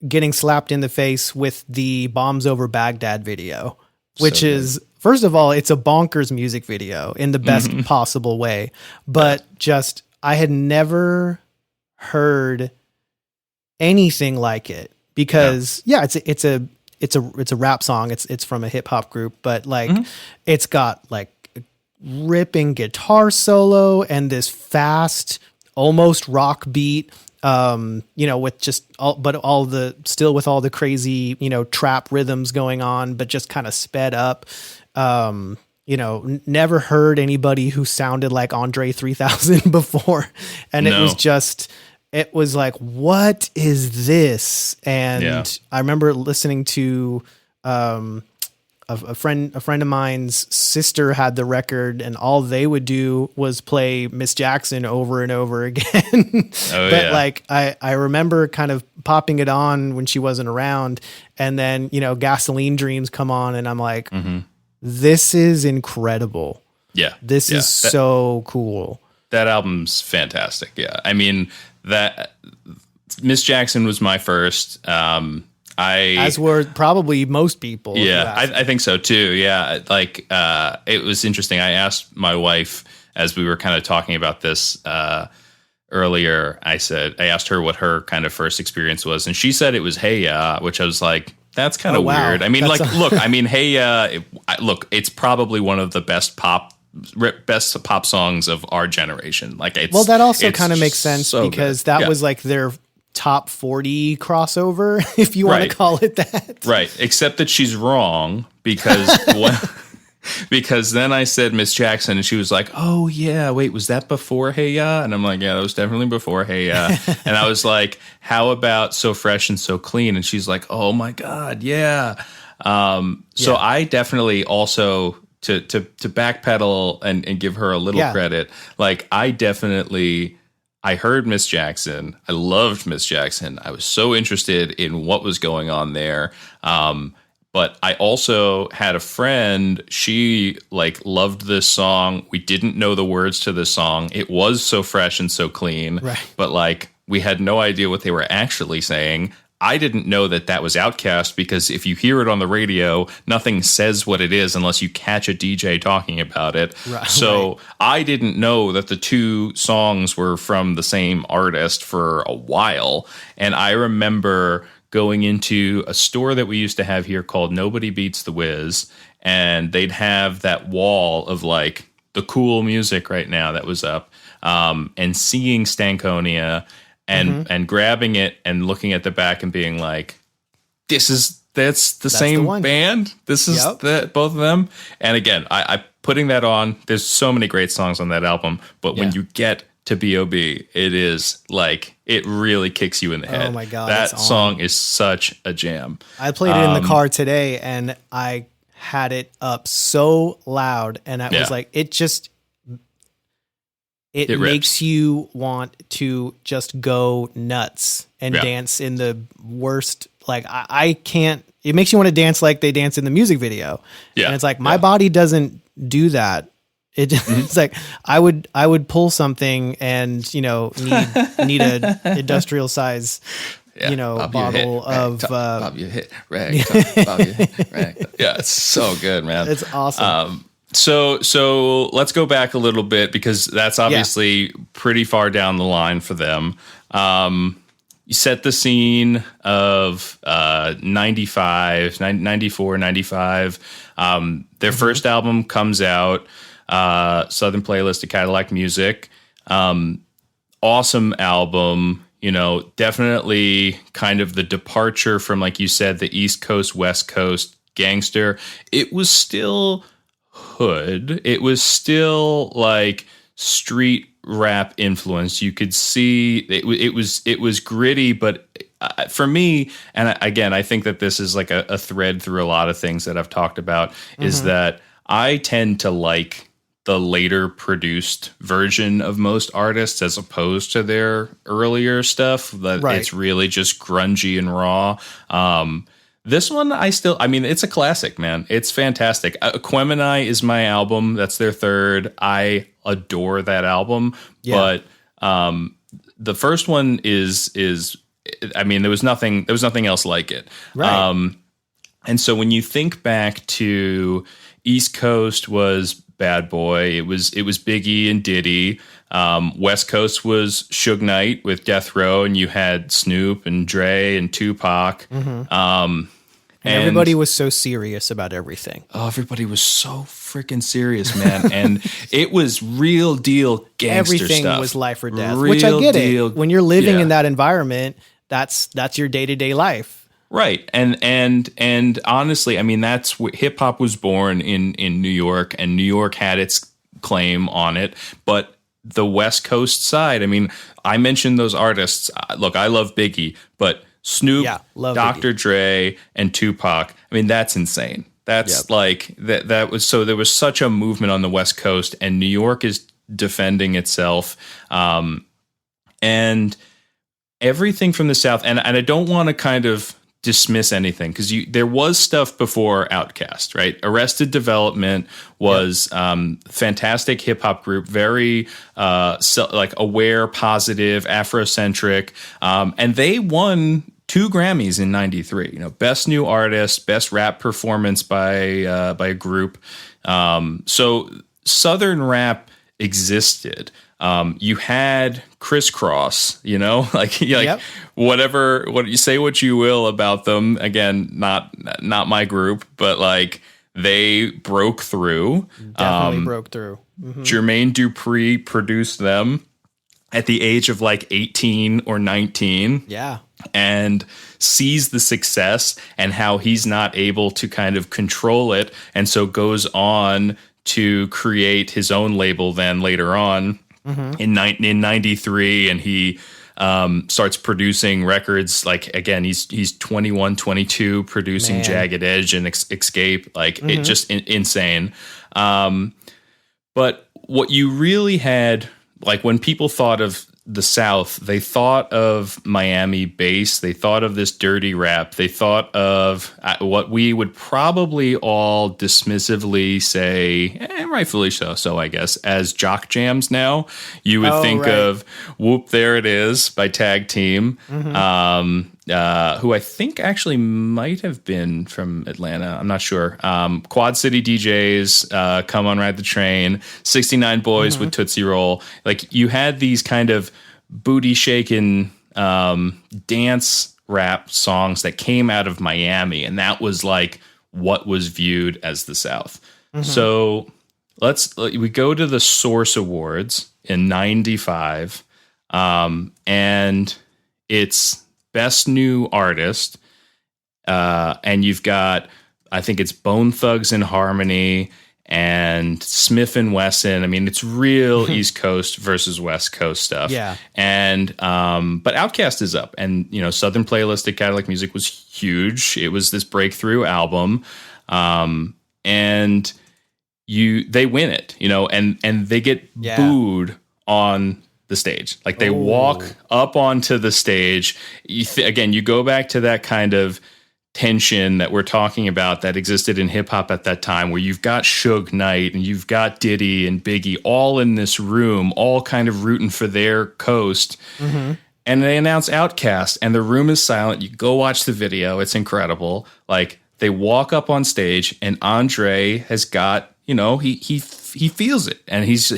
B: getting slapped in the face with the Bombs Over Baghdad video, which is, first of all, it's a bonkers music video in the best possible way, but just, I had never heard anything like it because it's a rap song. It's from a hip hop group, but it's got like ripping guitar solo and this fast, almost rock beat, with just with all the crazy, trap rhythms going on, but just kind of sped up. Never heard anybody who sounded like Andre 3000 before. And it was like, what is this? And I remember listening to a friend of mine's sister had the record, and all they would do was play Miss Jackson over and over again. I remember kind of popping it on when she wasn't around, and then Gasoline Dreams come on, and I'm like, this is incredible.
C: Yeah.
B: This is so cool.
C: That album's fantastic. Yeah. I mean, that Miss Jackson was my first. As were probably most people. Yeah, I think so too. Yeah. Like, it was interesting. I asked my wife as we were kind of talking about this, earlier. I asked her what her kind of first experience was, and she said it was Hey Ya, which I was like, that's kind of weird. I mean, look, I mean, Hey Ya, look, it's probably one of the best pop songs of our generation. Like,
B: that also kind of makes sense because that was like their top 40 crossover, if you want to call it that.
C: Right. Except that she's wrong because because then I said Miss Jackson and she was like, oh yeah, wait, was that before Hey Ya? And I'm like, yeah, that was definitely before Hey Ya. And I was like, how about So Fresh and So Clean? And she's like, oh my God, yeah. So I definitely also, to backpedal and give her a little credit, like I heard Miss Jackson. I loved Miss Jackson. I was so interested in what was going on there. But I also had a friend, she like loved this song. We didn't know the words to this song. It was So Fresh and So Clean, but like we had no idea what they were actually saying. I didn't know that was Outkast because if you hear it on the radio, nothing says what it is unless you catch a DJ talking about it. So I didn't know that the two songs were from the same artist for a while. And I remember going into a store that we used to have here called Nobody Beats the Wiz, and they'd have that wall of like the cool music right now that was up, and seeing Stankonia and grabbing it and looking at the back and being like, that's the same band. This is both of them. And again, I putting that on, there's so many great songs on that album, but when you get to B.O.B., it is like, it really kicks you in the head.
B: Oh my God.
C: That song is such a jam.
B: I played it in the car today and I had it up so loud and I was like, it makes you want to just go nuts and dance in the worst. Like I can't, it makes you want to dance like they dance in the music video. Yeah. And it's like, my body doesn't do that. It's like I would pull something and need a industrial size bottle of
C: Bob, you hit rag. Bob, you hit rag. Yeah, it's so good, man.
B: It's awesome.
C: So let's go back a little bit because that's obviously pretty far down the line for them. You set the scene of 94, 95. Their first album comes out. Southern Playlist of Cadillac Music. Awesome album, definitely kind of the departure from, like you said, the East Coast, West Coast gangster. It was still hood. It was still like street rap influence. You could see it was gritty, but for me, and again, I think that this is like a thread through a lot of things that I've talked about, is that I tend to like the later produced version of most artists as opposed to their earlier stuff. That it's really just grungy and raw. This one, it's a classic, man. It's fantastic. Aquemini is my album. That's their third. I adore that album. Yeah. But the first one is there was nothing else like it. Right. And so when you think back to East Coast was Bad Boy, it was Biggie and Diddy. West Coast was Suge Knight with Death Row, and you had Snoop and Dre and Tupac.
B: And everybody was so serious about everything.
C: Oh, everybody was so freaking serious, man. And it was real deal gangster
B: everything
C: stuff.
B: Was life or death, which I get it. When you're living in that environment, that's your day-to-day life.
C: Right. And honestly, that's hip hop was born in New York, and New York had its claim on it. But the West Coast side, I mentioned those artists. Look, I love Biggie, but Snoop, Dr. Biggie. Dre, and Tupac. That's insane. That's like that was so there was such a movement on the West Coast, and New York is defending itself. And everything from the South, and I don't want to kind of dismiss anything, because there was stuff before Outkast, right? Arrested Development was fantastic hip hop group, very like aware, positive, Afrocentric, and they won 2 Grammys in '93. You know, best new artist, best rap performance by a group. So Southern rap existed. You had Crisscross, you know, like whatever, what you say, what you will about them. Again, not my group, but like they broke through.
B: Definitely broke through. Mm-hmm.
C: Jermaine Dupri produced them at the age of like 18 or 19.
B: Yeah.
C: And sees the success and how he's not able to kind of control it. And so goes on to create his own label then later on in 93. And he starts producing records. Like, again, he's 21, 22, producing Jagged Edge and Escape. Like, it just insane. But what you really had, like, when people thought of the South, they thought of Miami bass, they thought of this dirty rap, they thought of what we would probably all dismissively say, and rightfully so I guess, as jock jams now. You would think of Whoop, There It Is by Tag Team, who I think actually might have been from Atlanta. I'm not sure. Quad City DJs, Come On Ride the Train, 69 Boys with Tootsie Roll. Like, you had these kind of booty shaking dance rap songs that came out of Miami, and that was like what was viewed as the South. So we go to the Source Awards in 95, and it's Best New Artist, and you've got, I think it's Bone Thugs and Harmony and Smith and Wesson. I mean, it's real East Coast versus West Coast stuff.
B: Yeah.
C: And but Outkast is up, and you know, Southern Playlist at Cadillac Music was huge. It was this breakthrough album, and they win it, you know, and they get booed on the stage. Like, they walk up onto the stage. Again, you go back to that kind of tension that we're talking about that existed in hip hop at that time, where you've got Suge Knight and you've got Diddy and Biggie all in this room, all kind of rooting for their coast. And they announce Outkast, and the room is silent. You go watch the video. It's incredible. Like, they walk up on stage, and Andre has got, you know, he feels it, and it's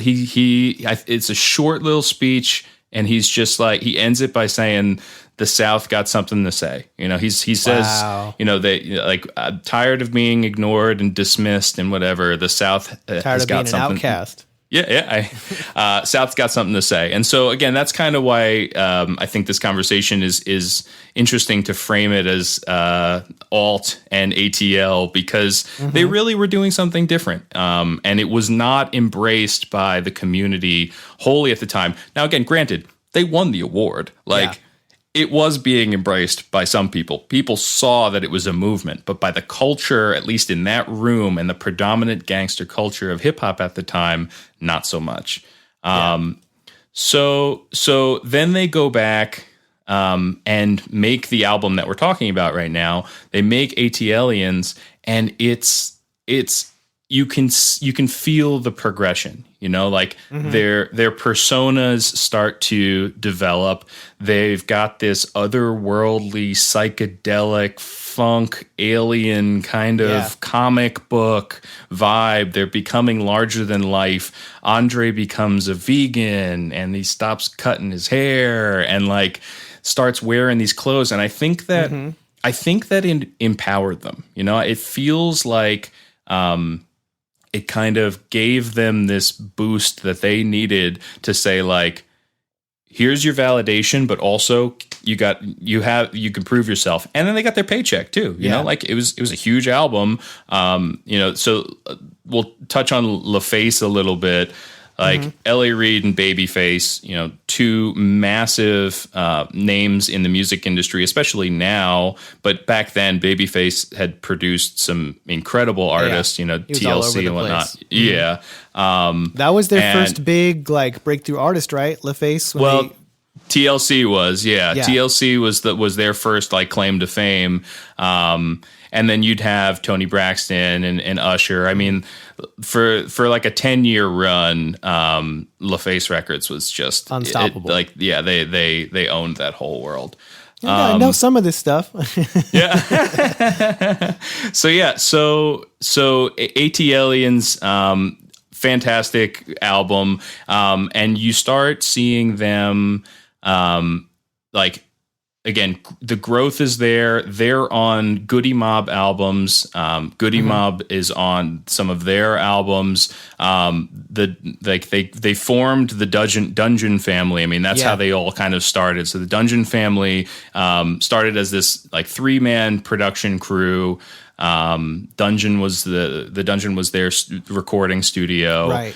C: a short little speech, and he's just like, he ends it by saying, the South got something to say. You know, he says, you know, they, like, I'm tired of being ignored and dismissed and whatever. The South has got something.
B: Outcast.
C: South's got something to say. And so, again, that's kind of why I think this conversation is interesting to frame it as Alt and ATL, because they really were doing something different. And it was not embraced by the community wholly at the time. Now, again, granted, they won the award. Like, it was being embraced by some people. People saw that it was a movement, but by the culture, at least in that room, and the predominant gangster culture of hip hop at the time, not so much. So then they go back and make the album that we're talking about right now. They make ATLiens, and it's you can feel the progression. You know, like their personas start to develop. They've got this otherworldly, psychedelic, funk, alien kind of comic book vibe. They're becoming larger than life. Andre becomes a vegan, and he stops cutting his hair and like starts wearing these clothes. And I think that empowered them. You know, it feels like it kind of gave them this boost that they needed to say, like, here's your validation, but also you can prove yourself. And then they got their paycheck too. You know, like, it was a huge album. You know, so we'll touch on LaFace a little bit. Like, L.A. Reid and Babyface, you know, two massive names in the music industry, especially now. But back then, Babyface had produced some incredible artists, you know, TLC and whatnot.
B: That was their first big, like, breakthrough artist, right? LaFace?
C: TLC was, yeah. TLC was their first like claim to fame. And then you'd have Tony Braxton and Usher. I mean, for like a 10-year run, LaFace Records was just
B: unstoppable.
C: They owned that whole world.
B: I know some of this stuff.
C: Yeah. So ATLiens, fantastic album. And you start seeing them, like, again, the growth is there. They're on Goody Mob albums. Goody Mob is on some of their albums. They formed the Dungeon family. I mean, that's how they all kind of started. So the Dungeon family started as this like 3-man production crew. Dungeon was their recording studio,
B: right?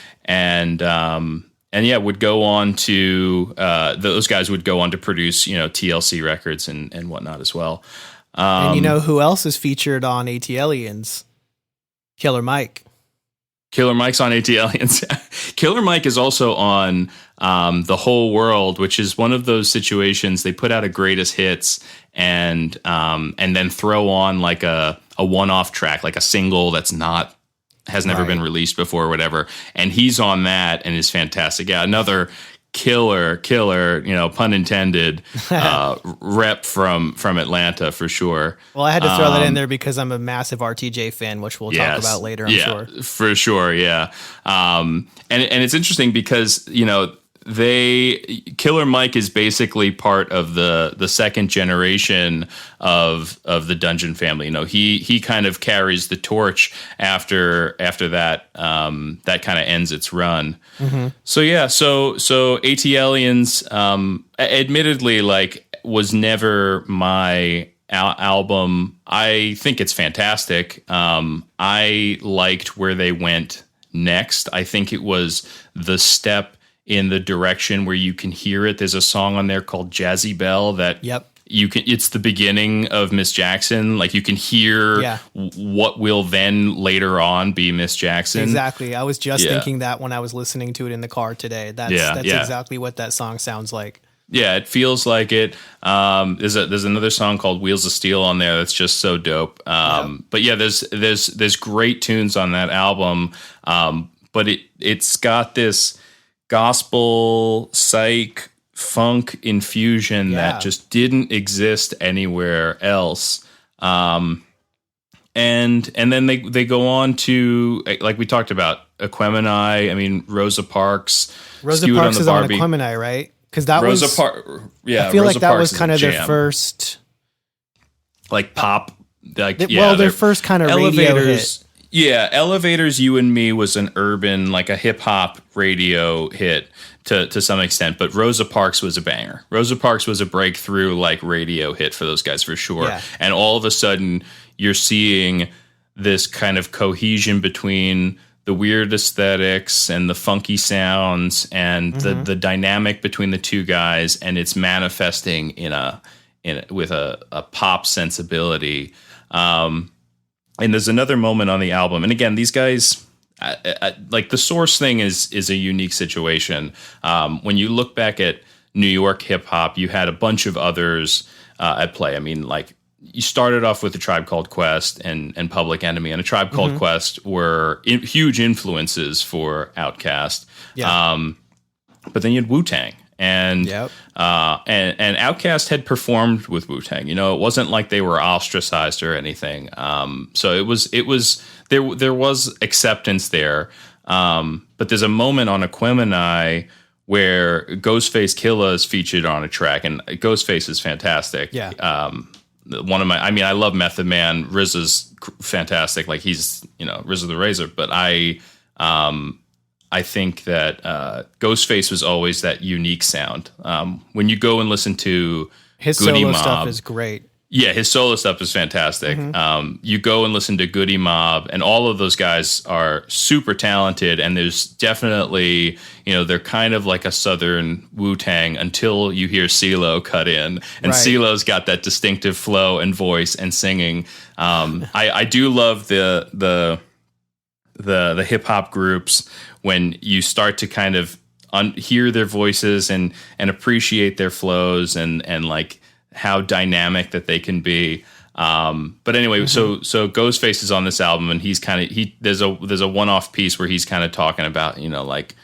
C: And yeah, would go on to those guys would go on to produce, TLC records and whatnot as well.
B: And you know who else is featured on ATLiens? Killer Mike.
C: Killer Mike's on ATLiens. Killer Mike is also on The Whole World, which is one of those situations they put out a greatest hits and then throw on like a one-off track, like a single that's has never been released before or whatever. And he's on that and is fantastic. Yeah, another killer, pun intended, rep from Atlanta for sure.
B: Well, I had to throw that in there because I'm a massive RTJ fan, which we'll talk about later, I'm sure.
C: For sure, yeah. And it's interesting because, Killer Mike is basically part of the second generation of the Dungeon family. He kind of carries the torch after that that kind of ends its run. Mm-hmm. So ATLiens, admittedly, like, was never my album. I think it's fantastic. I liked where they went next. I think it was the step in the direction where you can hear it. There's a song on there called Jazzy Bell that it's the beginning of Miss Jackson. Like, you can hear what will then later on be Miss Jackson.
B: Exactly. I was just thinking that when I was listening to it in the car today. That's exactly what that song sounds like.
C: Yeah, it feels like it. There's another song called Wheels of Steel on there that's just so dope. But yeah, there's great tunes on that album. But it's got this gospel, psych, funk infusion that just didn't exist anywhere else. And then they go on to, like we talked about, Aquemini. I mean, Rosa Parks.
B: Rosa Parks is on Aquemini, right? Because that
C: Rosa
B: was
C: Parks. Yeah,
B: I feel
C: Rosa
B: like that
C: Parks
B: was kind of
C: their
B: their first,
C: like, pop. Like,
B: their first kind of radio hit.
C: Yeah, Elevators, You and Me was an urban, like a hip hop radio hit to some extent, but Rosa Parks was a banger. Rosa Parks was a breakthrough, like, radio hit for those guys for sure. Yeah. And all of a sudden, you're seeing this kind of cohesion between the weird aesthetics and the funky sounds and the dynamic between the two guys, and it's manifesting with a pop sensibility. And there's another moment on the album. And again, these guys, like, the Source thing is a unique situation. When you look back at New York hip hop, you had a bunch of others at play. I mean, like, you started off with A Tribe Called Quest and Public Enemy, and A Tribe Called Quest were huge influences for Outkast. Yeah. But then you had Wu-Tang. And Outkast had performed with Wu-Tang. It wasn't like they were ostracized or anything. So it was there was acceptance there. But there's a moment on Aquemini where Ghostface Killah is featured on a track, and Ghostface is fantastic. Yeah. I love Method Man. RZA's fantastic. Like, he's, RZA the Razor, but I think that Ghostface was always that unique sound. When you go and listen to
B: his
C: Goody
B: solo
C: Mob,
B: stuff is great.
C: Yeah, his solo stuff is fantastic. You go and listen to Goody Mob, and all of those guys are super talented. And there's definitely, they're kind of like a Southern Wu-Tang until you hear CeeLo cut in, and CeeLo's got that distinctive flow and voice and singing. I do love the hip hop groups when you start to kind of hear their voices and appreciate their flows and like how dynamic that they can be. But anyway, so Ghostface is on this album, and he's kind of there's a one-off piece where he's kind of talking about, you know, like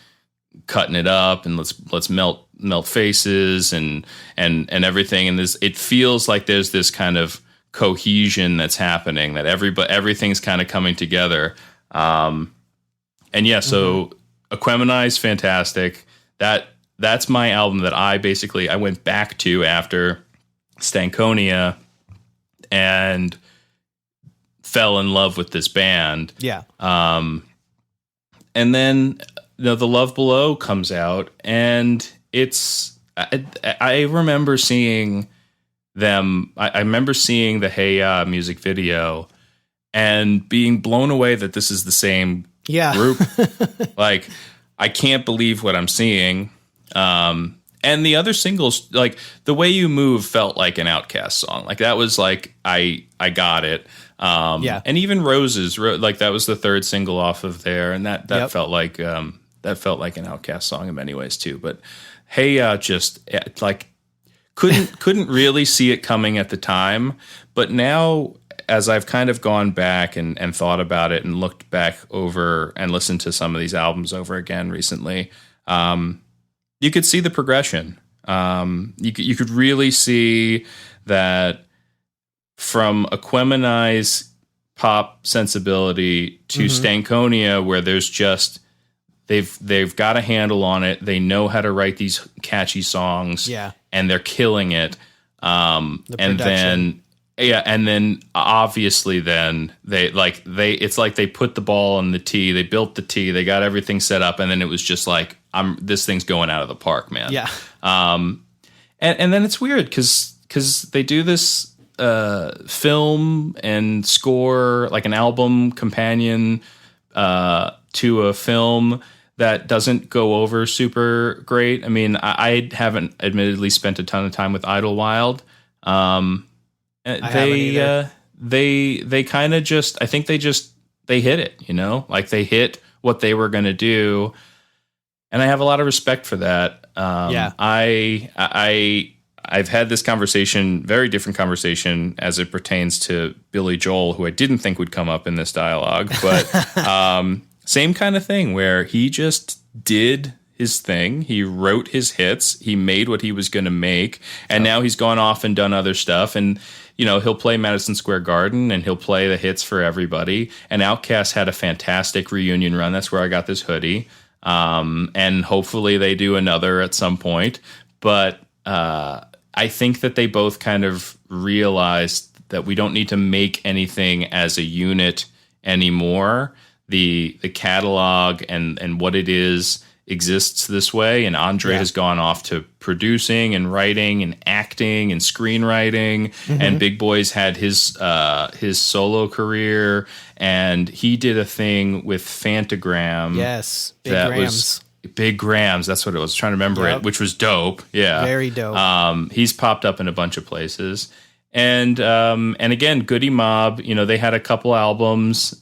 C: cutting it up and let's melt faces and everything. And it feels like there's this kind of cohesion that's happening, that everything's kind of coming together. And yeah, so Aquemini fantastic. That's my album that I went back to after Stankonia and fell in love with this band.
B: Yeah.
C: And then, you know, The Love Below comes out, and I remember seeing them. I remember seeing the Hey Ya music video and being blown away that this is the same group. Like, I can't believe what I'm seeing. And the other singles, like The Way You Move, felt like an Outkast song. Like that was like I got it. And even Roses, like that was the third single off of there, and that felt like an Outkast song in many ways too. But Hey, just like couldn't really see it coming at the time, but now as I've kind of gone back and thought about it and looked back over and listened to some of these albums over again recently. You could see the progression. You could really see that from Aquemini's pop sensibility to Stankonia, where there's just they've got a handle on it. They know how to write these catchy songs, and they're killing it. And then obviously then it's like they put the ball on the tee, they built the tee, they got everything set up, and then it was just like, this thing's going out of the park, man.
B: Yeah.
C: And then it's weird because they do this film and score, like an album companion to a film that doesn't go over super great. I mean, I haven't admittedly spent a ton of time with Idlewild. They kind of just, I think they hit it, you know, like they hit what they were going to do. And I have a lot of respect for that. I've had this conversation, very different conversation as it pertains to Billy Joel, who I didn't think would come up in this dialogue, but same kind of thing where he just did his thing. He wrote his hits. He made what he was going to make. And now he's gone off and done other stuff. And, you know, he'll play Madison Square Garden and he'll play the hits for everybody. And Outkast had a fantastic reunion run. That's where I got this hoodie. And hopefully they do another at some point. But I think that they both kind of realized that we don't need to make anything as a unit anymore. The catalog and what it is exists this way, and Andre has gone off to producing and writing and acting and screenwriting, and Big Boy's had his solo career, and he did a thing with Fantagram.
B: Yes,
C: Big Grams. That's what it was. I was trying to remember it, which was dope. Yeah,
B: very dope.
C: He's popped up in a bunch of places, and again, Goody Mob. You know, they had a couple albums.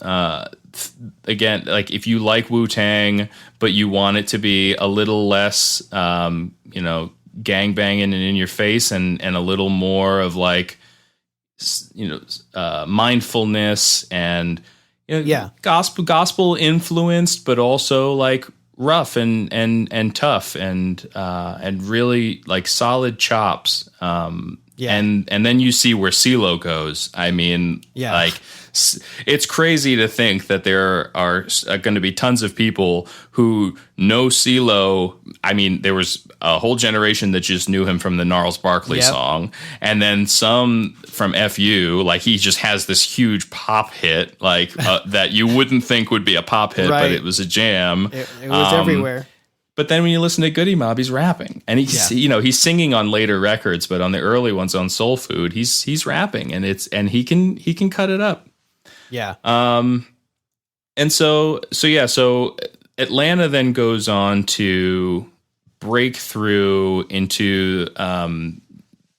C: Again, like if you like Wu-Tang, but you want it to be a little less, you know, gangbanging and in your face, and a little more of like, you know, mindfulness and, you know, gospel influenced, but also like rough and tough and really like solid chops. And then you see where CeeLo goes. I mean, like, it's crazy to think that there are going to be tons of people who know CeeLo. I mean, there was a whole generation that just knew him from the Gnarls Barkley song, and then some from FU. Like, he just has this huge pop hit, like that you wouldn't think would be a pop hit, but it was a jam.
B: It was everywhere.
C: But then when you listen to Goody Mob, he's rapping, and he's you know, he's singing on later records, but on the early ones on Soul Food, he's rapping, and he can cut it up.
B: Yeah.
C: And so Atlanta then goes on to break through into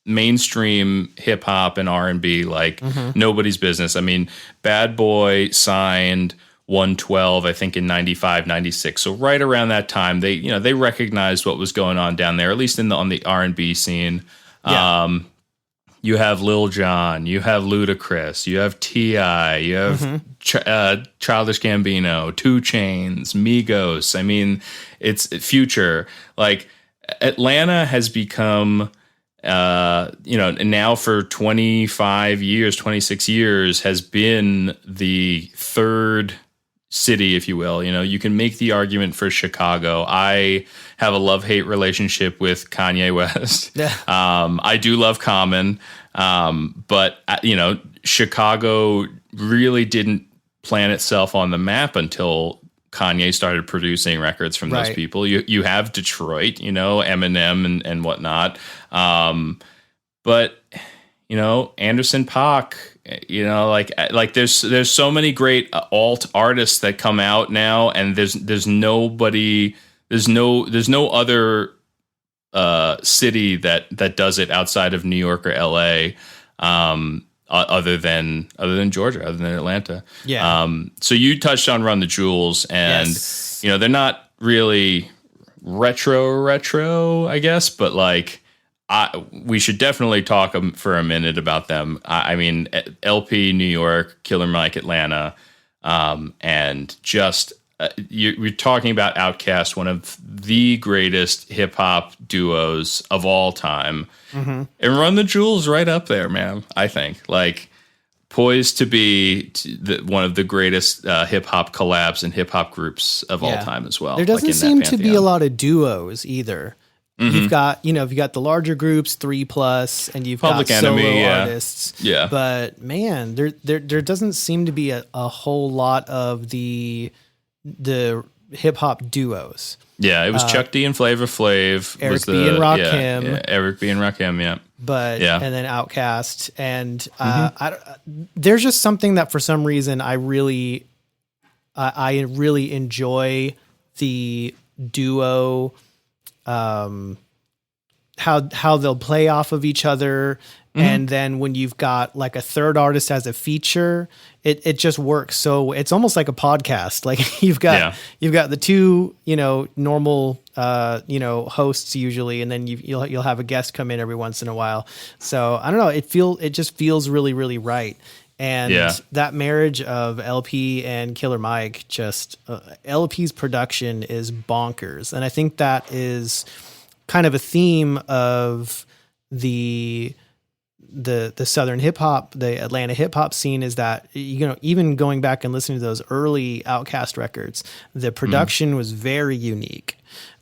C: mainstream hip hop and R&B like nobody's business. I mean, Bad Boy signed 112, I think in 95, 96. So right around that time, they recognized what was going on down there, at least on the R&B scene.
B: Yeah.
C: You have Lil Jon, you have Ludacris, you have T.I., you have Childish Gambino, 2 Chainz, Migos. I mean, it's Future. Like, Atlanta has become, now for 25 years, 26 years, has been the third city, if you will. You can make the argument for Chicago. I have a love-hate relationship with Kanye West.
B: Yeah.
C: I do love Common, but Chicago really didn't plant itself on the map until Kanye started producing records from those people. You have Detroit, Eminem and whatnot, but Anderson .Paak. There's so many great alt artists that come out now, and there's no other city that does it outside of New York or LA, other than Georgia, other than Atlanta.
B: Yeah.
C: So you touched on Run the Jewels, and
B: yes.
C: They're not really retro, I guess, but like. We should definitely talk for a minute about them. I mean, LP New York, Killer Mike Atlanta, and just you're talking about Outkast, one of the greatest hip hop duos of all time, and Run the Jewels right up there, man. I think like poised to be one of the greatest hip hop collabs and hip hop groups of all time as well.
B: There doesn't seem to be a lot of duos either. You've got, the larger groups, 3+, and you've
C: Public
B: got
C: Enemy,
B: solo artists.
C: Yeah.
B: But man, there doesn't seem to be a whole lot of the hip hop duos.
C: Yeah, it was Chuck D and Flavor Flav.
B: Eric B and Rakim.
C: Yeah, Eric B and Rakim, yeah.
B: But and then Outkast, and there's just something that for some reason I really enjoy the duo. How they'll play off of each other. And then when you've got like a third artist as a feature, it just works. So it's almost like a podcast. Like you've got the two, normal, hosts usually, and then you'll have a guest come in every once in a while. So I don't know. It just feels really, really right. And that marriage of LP and Killer Mike, LP's production is bonkers. And I think that is kind of a theme of the Southern hip hop, the Atlanta hip hop scene, is that, even going back and listening to those early Outkast records, the production was very unique.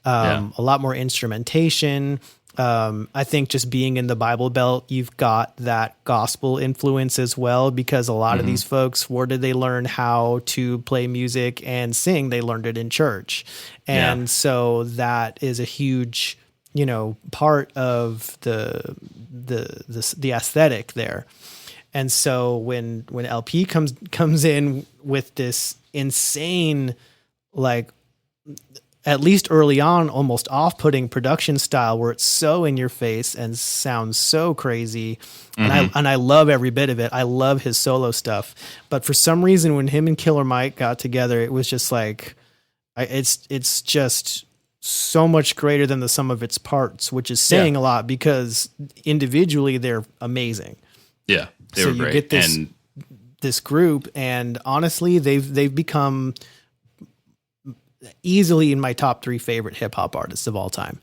B: A lot more instrumentation. I think just being in the Bible Belt, you've got that gospel influence as well, because a lot of these folks, where did they learn how to play music and sing? They learned it in church. And so that is a huge, part of the aesthetic there. And so when LP comes in with this insane, like, at least early on, almost off-putting production style where it's so in your face and sounds so crazy. And I love every bit of it. I love his solo stuff. But for some reason, when him and Killer Mike got together, it was just like, it's just so much greater than the sum of its parts, which is saying a lot, because individually they're amazing.
C: Yeah, they were great.
B: You get this group, and honestly, they've become easily in my top 3 favorite hip hop artists of all time.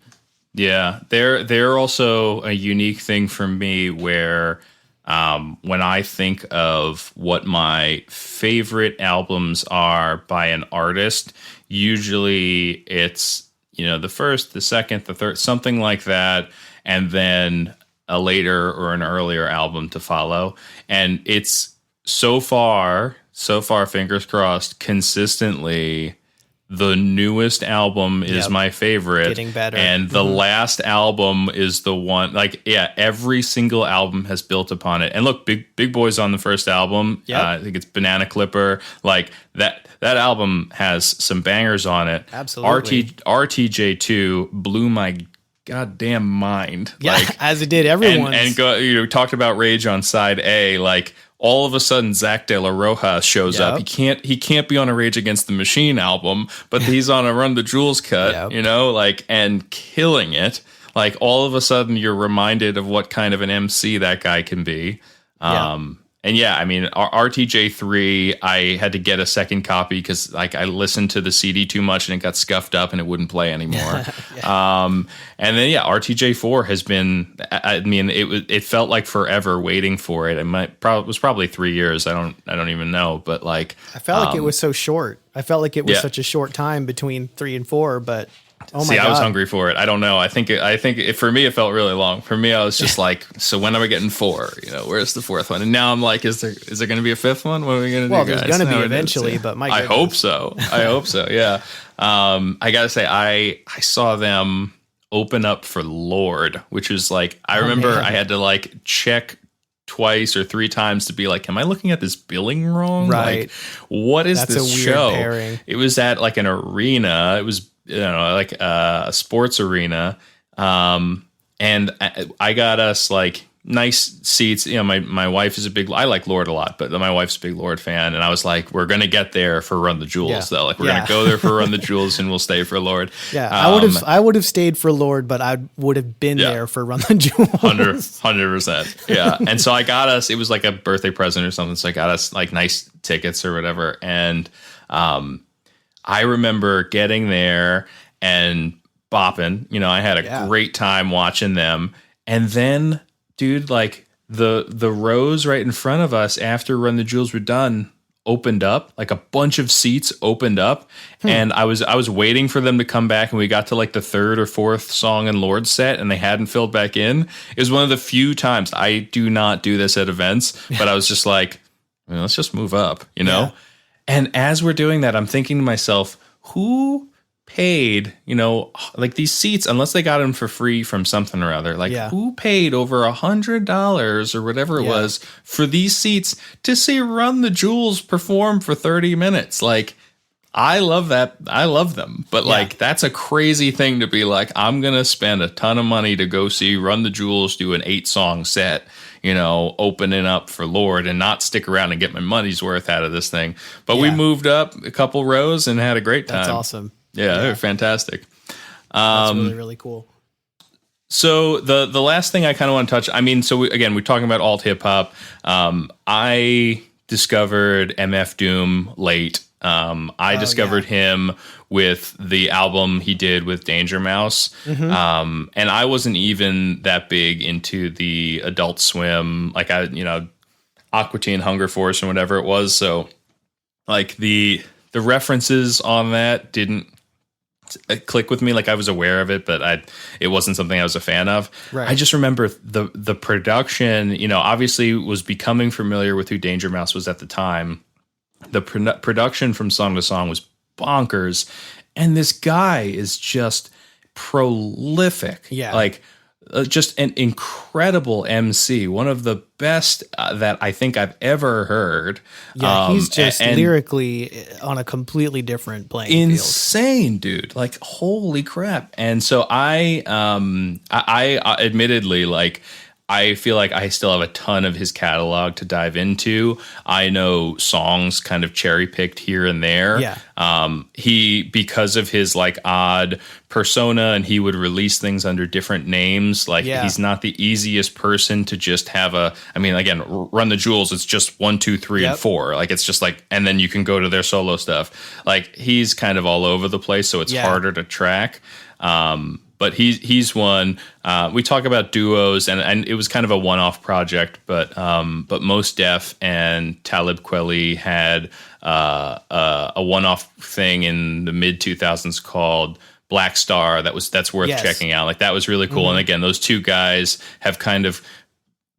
C: Yeah, they're also a unique thing for me, where when I think of what my favorite albums are by an artist, usually it's, the first, the second, the third, something like that, and then a later or an earlier album to follow. And it's so far, fingers crossed, consistently, the newest album is my favorite. Getting better. And the last album is the one, every single album has built upon it. And look, Big Boy's on the first album. I think it's Banana Clipper. Like that album has some bangers on it.
B: Absolutely.
C: RTJ2 blew my goddamn mind.
B: Yeah, as it did everyone.
C: And talked about Rage on side A, like, all of a sudden Zach De La Roja shows up. He can't be on a Rage Against the Machine album, but he's on a Run the Jewels cut, you know, like, and killing it. Like, all of a sudden you're reminded of what kind of an MC that guy can be. And yeah, I mean, RTJ3, I had to get a second copy because like I listened to the CD too much and it got scuffed up and it wouldn't play anymore. And then RTJ4 has been, I mean, it felt like forever waiting for it. It was probably 3 years. I don't even know, but like
B: I felt like it was so short. I felt like it was such a short time between 3 and 4, but
C: I was hungry for it. I don't know. I think for me, it felt really long. For me, I was just like, so when are we getting 4? You know, where's the 4th one? And now I'm like, is there going to be a 5th one? What are we going to do, guys?
B: Well, there's going to be eventually, but my goodness.
C: I hope so. I hope so. Yeah. I got to say, I saw them open up for Lord, which is like, I remember I had to like check twice or 3 times to be like, am I looking at this billing wrong?
B: Right.
C: Like, what is
B: That's
C: this
B: a weird
C: show?
B: pairing.
C: It was at like an arena. It was, you know, like a sports arena. And I got us like nice seats. You know, my wife is I like Lord a lot, but my wife's a big Lord fan. And I was like, we're going to get there for Run the Jewels though. Like we're going to go there for Run the Jewels and we'll stay for Lord.
B: Yeah. I would have stayed for Lord, but I would have been there for Run the Jewels.
C: 100%. Yeah. And so I got us, it was like a birthday present or something. So I got us like nice tickets or whatever. And, I remember getting there and bopping. You know, I had a great time watching them. And then, dude, like the rows right in front of us after Run the Jewels were done opened up. Like a bunch of seats opened up. And I was waiting for them to come back, and we got to like the 3rd or 4th song in Lord's set, and they hadn't filled back in. It was one of the few times, I do not do this at events, but I was just like, let's just move up, you know? Yeah. And as we're doing that, I'm thinking to myself, who paid, you know, like these seats, unless they got them for free from something or other, like who paid over $100 or whatever it was for these seats to see Run the Jewels perform for 30 minutes? Like, I love that. I love them. But like, that's a crazy thing to be like, I'm going to spend a ton of money to go see Run the Jewels do an 8-song set, you know, opening up for Lord, and not stick around and get my money's worth out of this thing. But we moved up a couple rows and had a great time.
B: That's awesome.
C: Yeah, they were fantastic.
B: That's really, really cool.
C: So the last thing I kind of want to touch, I mean, so we're talking about alt hip hop. I discovered MF Doom late. I discovered him with the album he did with Danger Mouse. And I wasn't even that big into the Adult Swim, like Aqua Teen Hunger Force or whatever it was. So like the references on that didn't click with me. Like I was aware of it, but it wasn't something I was a fan of. Right. I just remember the production, you know, obviously was becoming familiar with who Danger Mouse was at the time. The production from song to song was bonkers. And this guy is just prolific. Yeah. Like just an incredible MC. One of the best that I think I've ever heard.
B: Yeah, he's just lyrically on a completely different playing field.
C: Insane, dude. Like, holy crap. And so I admittedly, like, I feel like I still have a ton of his catalog to dive into. I know songs kind of cherry picked here and there. Yeah. Because of his like odd persona, and he would release things under different names. Like he's not the easiest person to just have again, Run the Jewels. It's just 1, 2, 3, and 4. Like it's just like, and then you can go to their solo stuff. Like he's kind of all over the place, so it's harder to track. But he's one. We talk about duos, and it was kind of a one-off project. But Mos Def and Talib Kweli had a one-off thing in the mid 2000s called Black Star. That's worth checking out. Like that was really cool. And again, those two guys have kind of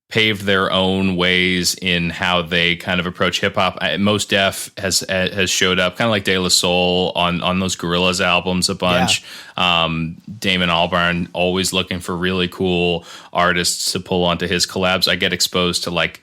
C: paved their own ways in how they kind of approach hip hop. Mos Def has showed up kind of like De La Soul on those Gorillaz albums a bunch. Damon Albarn always looking for really cool artists to pull onto his collabs. I get exposed to like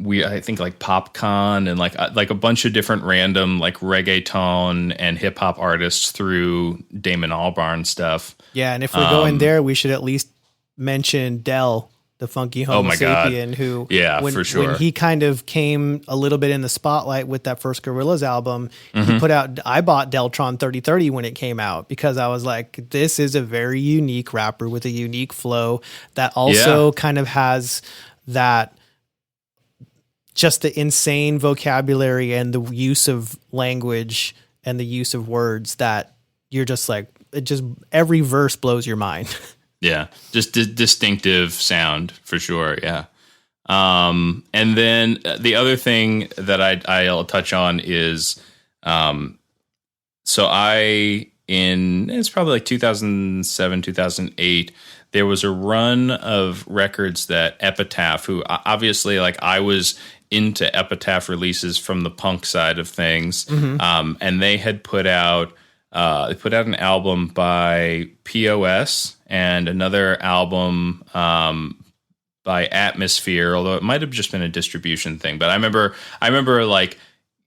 C: I think like PopCon and like a bunch of different random like reggaeton and hip hop artists through Damon Albarn stuff.
B: Yeah, and if we're going there, we should at least mention Del the funky Homo sapien, who,
C: for sure.
B: When he kind of came a little bit in the spotlight with that first Gorillaz album, he put out, I bought Deltron 3030 when it came out, because I was like, this is a very unique rapper with a unique flow that also kind of has that, just the insane vocabulary and the use of language and the use of words that you're just like, it just, every verse blows your mind.
C: Yeah, just distinctive sound for sure. Yeah. And then the other thing that I'll touch on is, so it's probably like 2007, 2008, there was a run of records that Epitaph, who obviously, like, I was into Epitaph releases from the punk side of things, and they had put out an album by POS and another album by Atmosphere, although it might have just been a distribution thing. But I remember like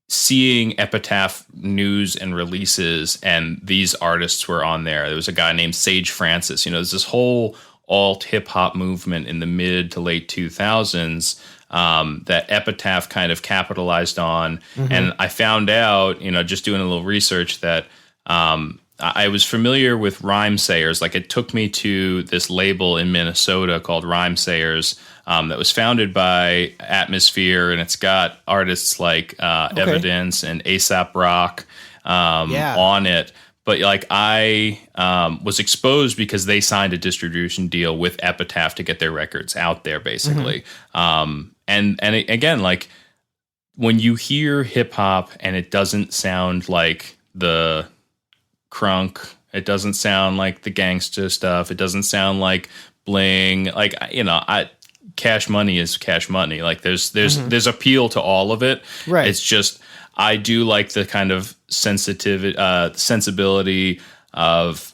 C: seeing Epitaph news and releases, and these artists were on there. There was a guy named Sage Francis. There's this whole alt hip hop movement in the mid to late 2000s that Epitaph kind of capitalized on. And I found out, just doing a little research, that I was familiar with Rhyme Sayers. Like, it took me to this label in Minnesota called Rhyme Sayers that was founded by Atmosphere, and it's got artists like Evidence and A$AP Rock on it. But like, I was exposed because they signed a distribution deal with Epitaph to get their records out there, basically. And again, like, when you hear hip hop and it doesn't sound like the crunk, it doesn't sound like the gangster stuff, it doesn't sound like bling, like, Cash Money is Cash Money. Like, there's appeal to all of it.
B: Right.
C: It's just, I do like the kind of sensibility of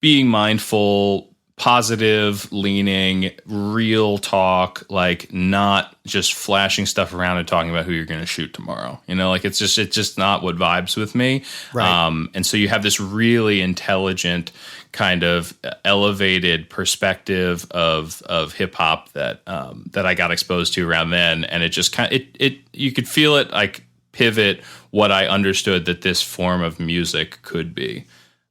C: being mindful, positive leaning, real talk, like, not just flashing stuff around and talking about who you're going to shoot tomorrow. Like, it's just not what vibes with me.
B: Right.
C: And so you have this really intelligent kind of elevated perspective of hip hop that I got exposed to around then. And it just kind of, you could feel it like pivot what I understood that this form of music could be.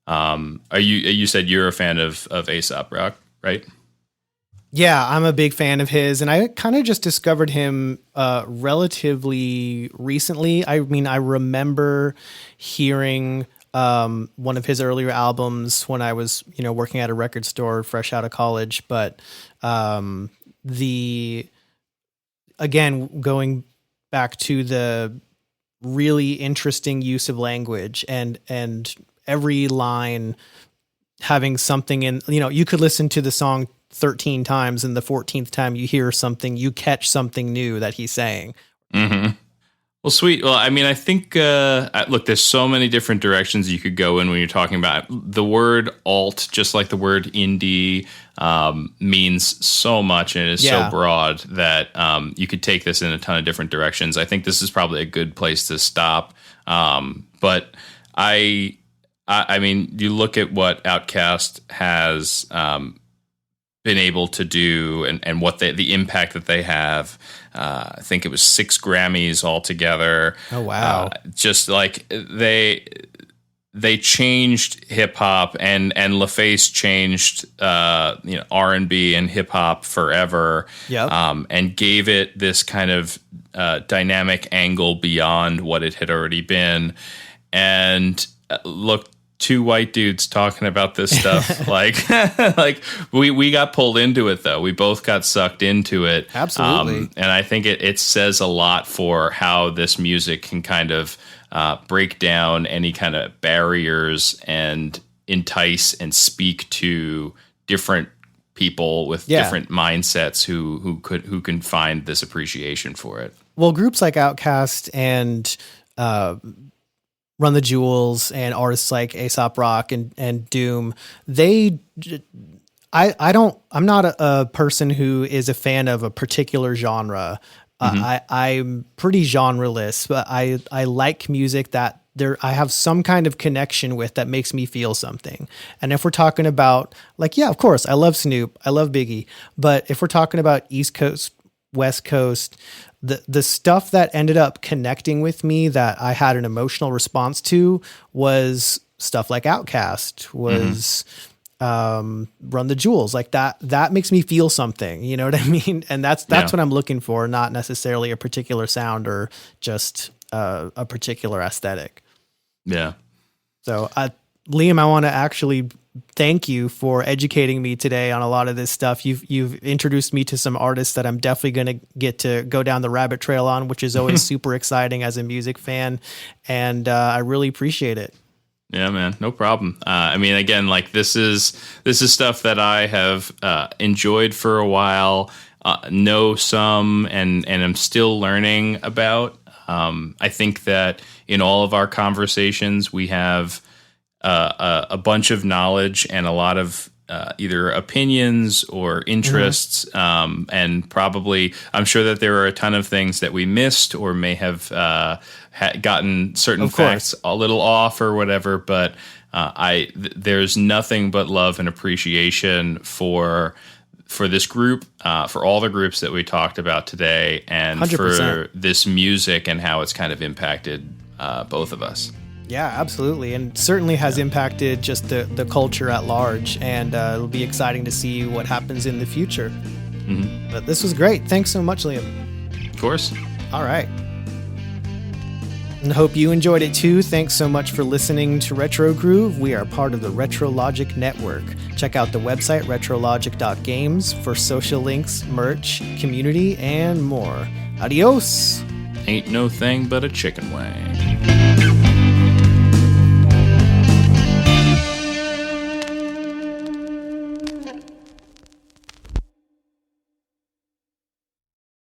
C: You said you're a fan of A$AP Rock, right?
B: Yeah, I'm a big fan of his, and I kind of just discovered him relatively recently. I mean, I remember hearing one of his earlier albums when I was, working at a record store fresh out of college. But again, going back to the really interesting use of language and every line having something in, you could listen to the song 13 times and the 14th time you hear something, you catch something new that he's saying.
C: Mm-hmm. Well, sweet. Well, I mean, I think, look, there's so many different directions you could go in when you're talking about the word alt, just like the word indie, means so much and is so broad that you could take this in a ton of different directions. I think this is probably a good place to stop. But I mean, you look at what Outkast has been able to do and what the impact that they have. I think it was 6 Grammys altogether.
B: Oh, wow.
C: Just like they changed hip hop and LaFace changed R&B and hip hop forever.
B: Yep.
C: And gave it this kind of dynamic angle beyond what it had already been. And look, 2 white dudes talking about this stuff. like we got pulled into it, though. We both got sucked into it.
B: Absolutely.
C: And I think it says a lot for how this music can kind of break down any kind of barriers and entice and speak to different people with different mindsets who can find this appreciation for it.
B: Well, groups like Outkast and Run the Jewels and artists like A$AP Rock and Doom, I'm not a person who is a fan of a particular genre. I'm pretty genreless, but I like music that I have some kind of connection with that makes me feel something. And if we're talking about like, yeah, of course, I love Snoop, I love Biggie, but if we're talking about East Coast, West Coast, the stuff that ended up connecting with me that I had an emotional response to was stuff like Outkast, was Run the Jewels, like that makes me feel something, you know what I mean? And that's what I'm looking for, not necessarily a particular sound or just a particular aesthetic.
C: Yeah.
B: So Liam, I want to actually thank you for educating me today on a lot of this stuff. You've introduced me to some artists that I'm definitely going to get to go down the rabbit trail on, which is always super exciting as a music fan. And I really appreciate it.
C: Yeah, man, no problem. I mean, again, like this is stuff that I have enjoyed for a while, know some, and I'm still learning about. I think that in all of our conversations, we have a bunch of knowledge and a lot of either opinions or interests, and probably I'm sure that there are a ton of things that we missed or may have gotten certain facts a little off or whatever. But there's nothing but love and appreciation for this group, for all the groups that we talked about today, and 100%. For this music and how it's kind of impacted both of us.
B: Yeah, absolutely. And certainly has impacted just the culture at large. And it'll be exciting to see what happens in the future. Mm-hmm. But this was great. Thanks so much, Liam.
C: Of course.
B: All right. And hope you enjoyed it too. Thanks so much for listening to Retro Groove. We are part of the RetroLogic Network. Check out the website retrologic.games for social links, merch, community, and more. Adios.
C: Ain't no thing but a chicken wing.